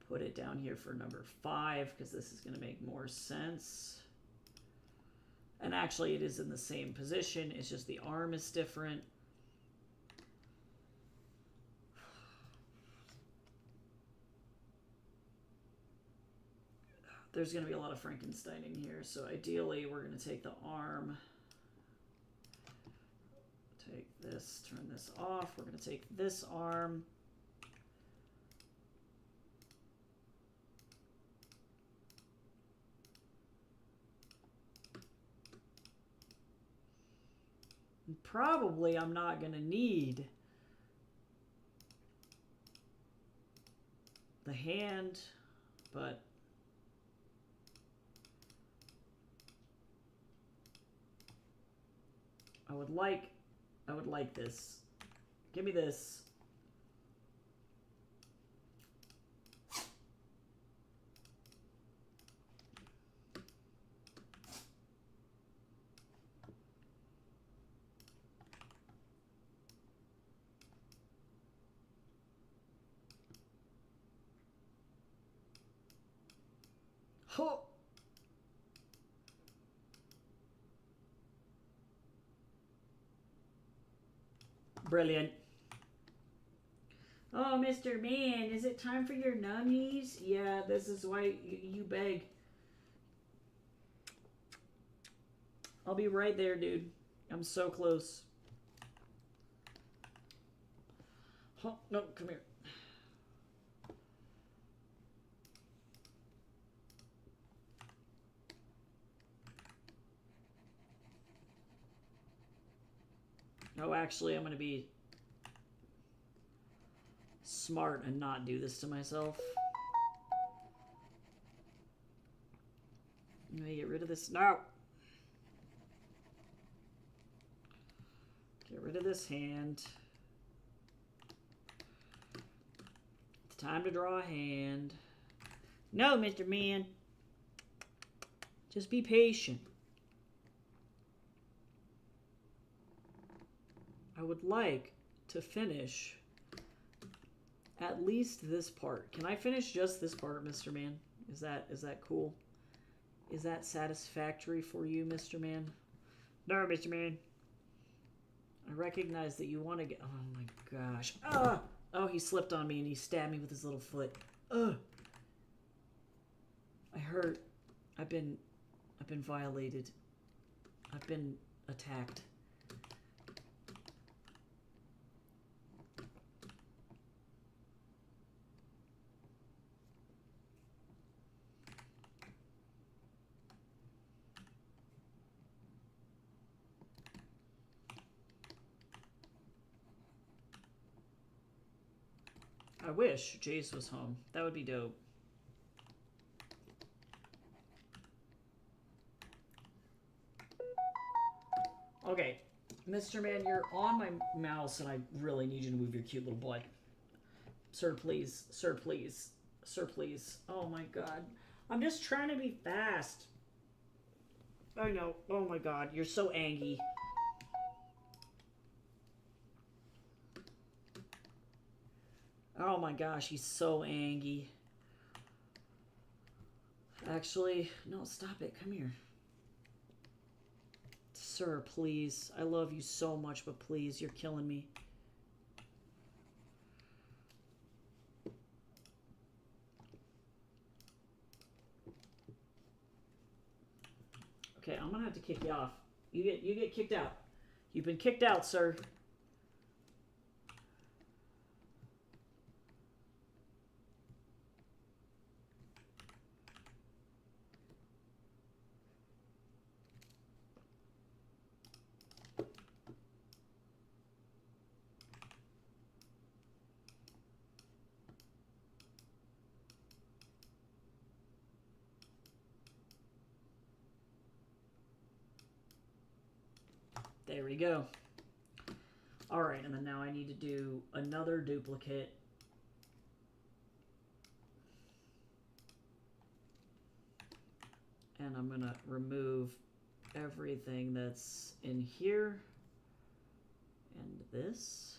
Put it down here for number 5 because this is gonna make more sense. And actually it is in the same position, it's just the arm is different. There's going to be a lot of Frankensteining here, so ideally we're going to take the arm, take this, turn this off. We're going to take this arm, and probably I'm not going to need the hand, but I would like this. Give me this. Oh. Brilliant. Oh, Mr. Man, is it time for your nummies? Yeah, this is why you beg. I'll be right there, dude. I'm so close. Oh, no, come here. Oh, actually, I'm going to be smart and not do this to myself. Let me get rid of this. No! Get rid of this hand. It's time to draw a hand. No, Mr. Man. Just be patient. I would like to finish at least this part. Can I finish just this part, Mr. Man? Is that cool? Is that satisfactory for you, Mr. Man? No, Mr. Man. I recognize that you want to get... Oh my gosh. Ah! Oh, he slipped on me and he stabbed me with his little foot. Ugh. I hurt. I've been violated. I've been attacked. I wish Jace was home. That would be dope. Okay, Mr. Man, you're on my mouse and I really need you to move your cute little butt. Sir, please. Sir, please. Sir, please. Oh my god. I'm just trying to be fast. I know. Oh my god, you're so angry. Oh my gosh, he's so angry. Actually, no, stop it. Come here. Sir, please. I love you so much, but please, you're killing me. Okay, I'm gonna have to kick you off. You get kicked out. You've been kicked out, sir. There we go. Alright, and then now I need to do another duplicate. And I'm gonna remove everything that's in here. And this.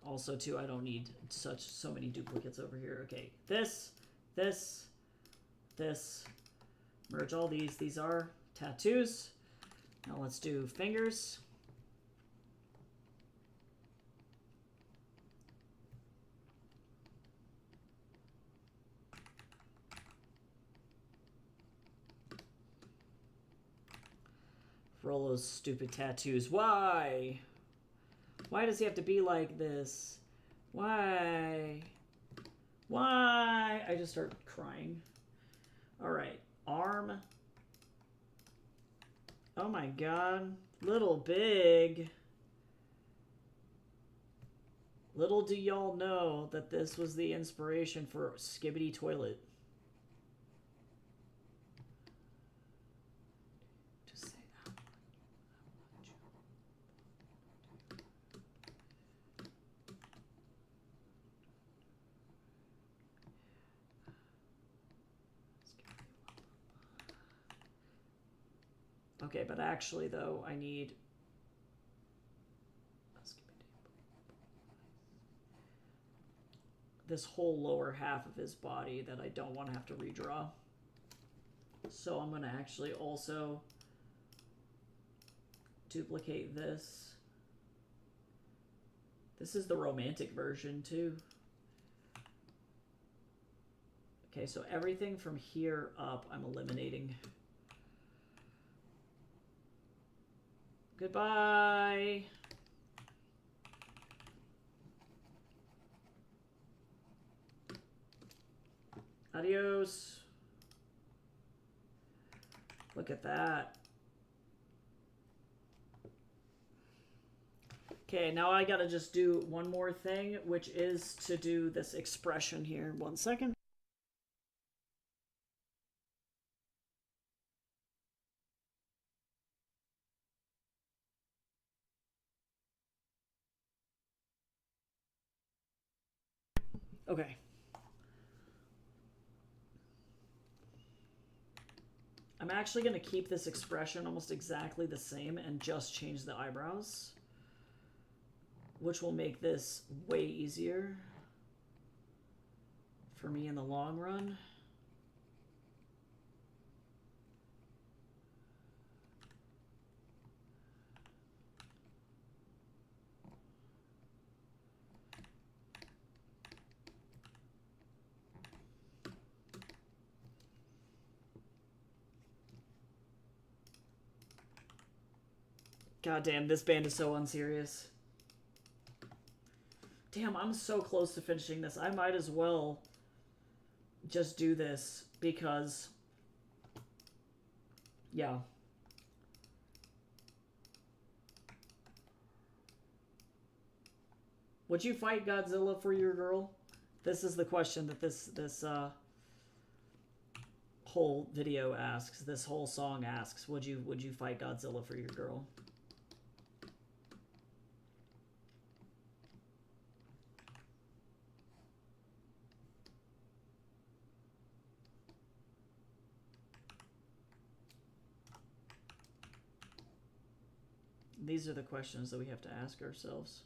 Also, too, I don't need so many duplicates over here. Okay, this. Merge all these. These are tattoos. Now let's do fingers. Frollo's stupid tattoos. Why? Why does he have to be like this? Why? Why? I just start crying. Alright. Arm. Oh my god. Little big. Little do y'all know that this was the inspiration for Skibidi Toilet. Just say that. Okay, but actually, though, I need... this whole lower half of his body that I don't want to have to redraw. So I'm going to actually also duplicate this. This is the romantic version, too. Okay, so everything from here up, I'm eliminating. Goodbye. Adios. Look at that. Okay, now I gotta just do one more thing, which is to do this expression here. 1 second. Okay. I'm actually going to keep this expression almost exactly the same and just change the eyebrows, which will make this way easier for me in the long run. God damn, this band is so unserious. Damn, I'm so close to finishing this. I might as well just do this because, yeah. Would you fight Godzilla for your girl? This is the question that this whole video asks. This whole song asks. Would you fight Godzilla for your girl? These are the questions that we have to ask ourselves.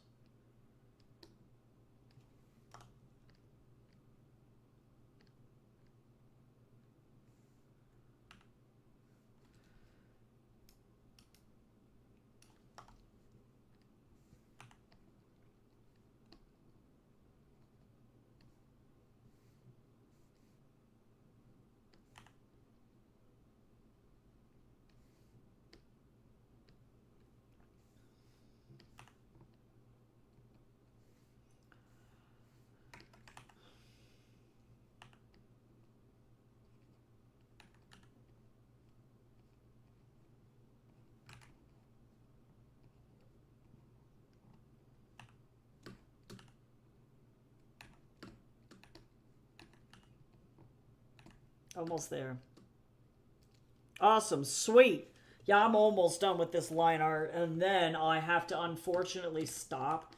Almost there. Awesome. Sweet. Yeah, I'm almost done with this line art. And then I have to unfortunately stop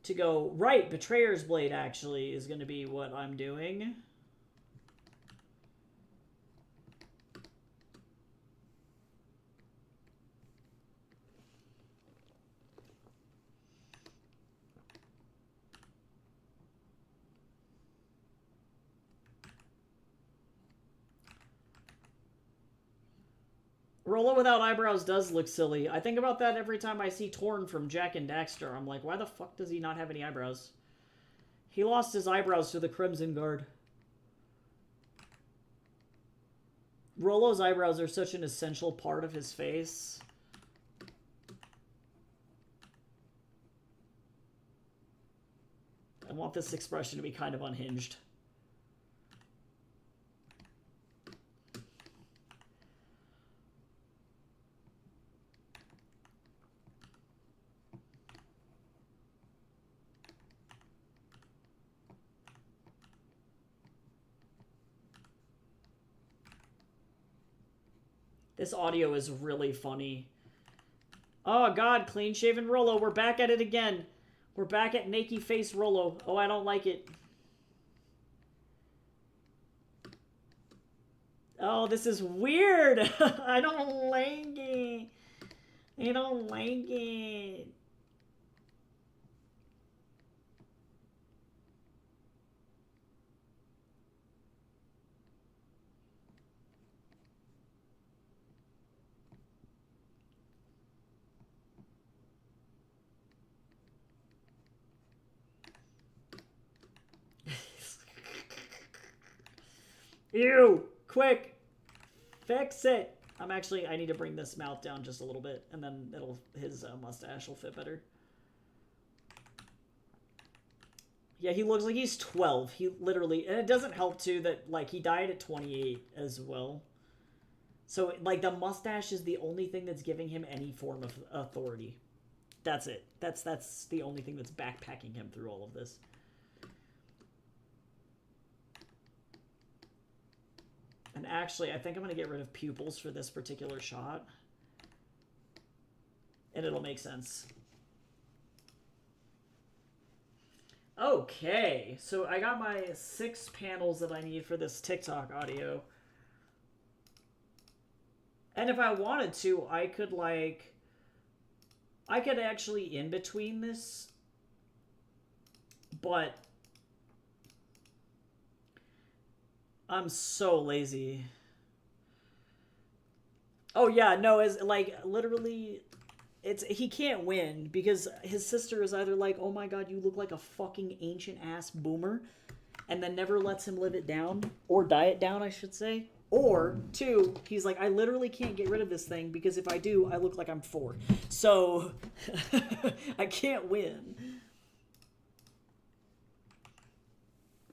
to go, right, Betrayer's Blade actually is going to be what I'm doing. Rollo without eyebrows does look silly. I think about that every time I see Torn from Jak and Daxter. I'm like, why the fuck does he not have any eyebrows? He lost his eyebrows to the Crimson Guard. Rollo's eyebrows are such an essential part of his face. I want this expression to be kind of unhinged. This audio is really funny. Oh god, clean shaven Rollo. We're back at it again. We're back at naked face Rollo. Oh, I don't like it. Oh, this is weird. I don't like it. I don't like it. Ew! Quick! Fix it! I need to bring this mouth down just a little bit, and then his mustache will fit better. Yeah, he looks like he's 12. He literally, and it doesn't help too that, like, he died at 28 as well. So, like, the mustache is the only thing that's giving him any form of authority. That's it. That's the only thing that's backpacking him through all of this. And actually, I think I'm going to get rid of pupils for this particular shot. And it'll make sense. Okay, so I got my 6 panels that I need for this TikTok audio. And if I wanted to, I could actually in between this, but I'm so lazy. Oh yeah, no, as like literally he can't win because his sister is either like, "Oh my god, you look like a fucking ancient ass boomer," and then never lets him live it down or die it down, I should say. Or 2, he's like, "I literally can't get rid of this thing because if I do, I look like I'm 4." So I can't win.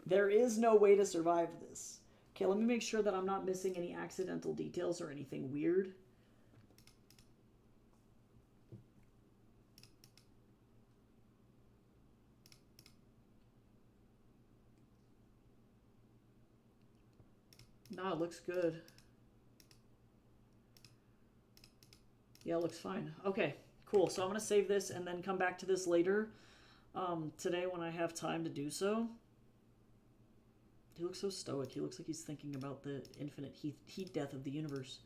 There is no way to survive this. Okay, let me make sure that I'm not missing any accidental details or anything weird. Nah, it looks good. Yeah, it looks fine. Okay, cool. So I'm going to save this and then come back to this later today when I have time to do so. He looks so stoic. He looks like he's thinking about the infinite heat death of the universe.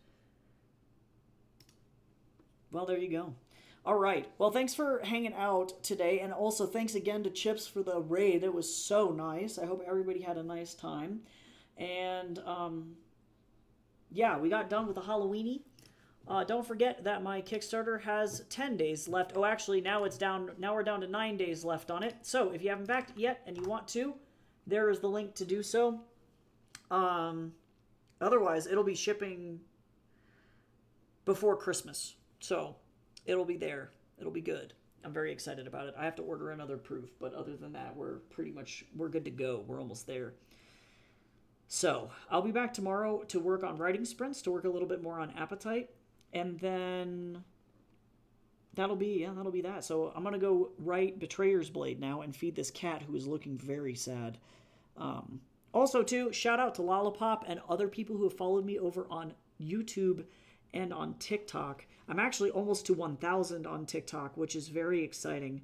Well, there you go. All right. Well, thanks for hanging out today. And also thanks again to Chips for the raid. It was so nice. I hope everybody had a nice time. And, yeah, we got done with the Halloweeny. Don't forget that my Kickstarter has 10 days left. Oh, actually, now it's down. Now we're down to 9 days left on it. So if you haven't backed it yet and you want to, there is the link to do so. Otherwise, it'll be shipping before Christmas. So it'll be there. It'll be good. I'm very excited about it. I have to order another proof, but other than that, we're good to go. We're almost there. So I'll be back tomorrow to work on writing sprints, to work a little bit more on Appetite. And then that'll be that. So I'm going to go write Betrayer's Blade now and feed this cat who is looking very sad. Also, too, shout out to Lollipop and other people who have followed me over on YouTube and on TikTok. I'm actually almost to 1,000 on TikTok, which is very exciting.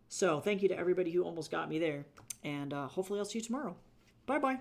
So thank you to everybody who almost got me there. And hopefully I'll see you tomorrow. Bye-bye.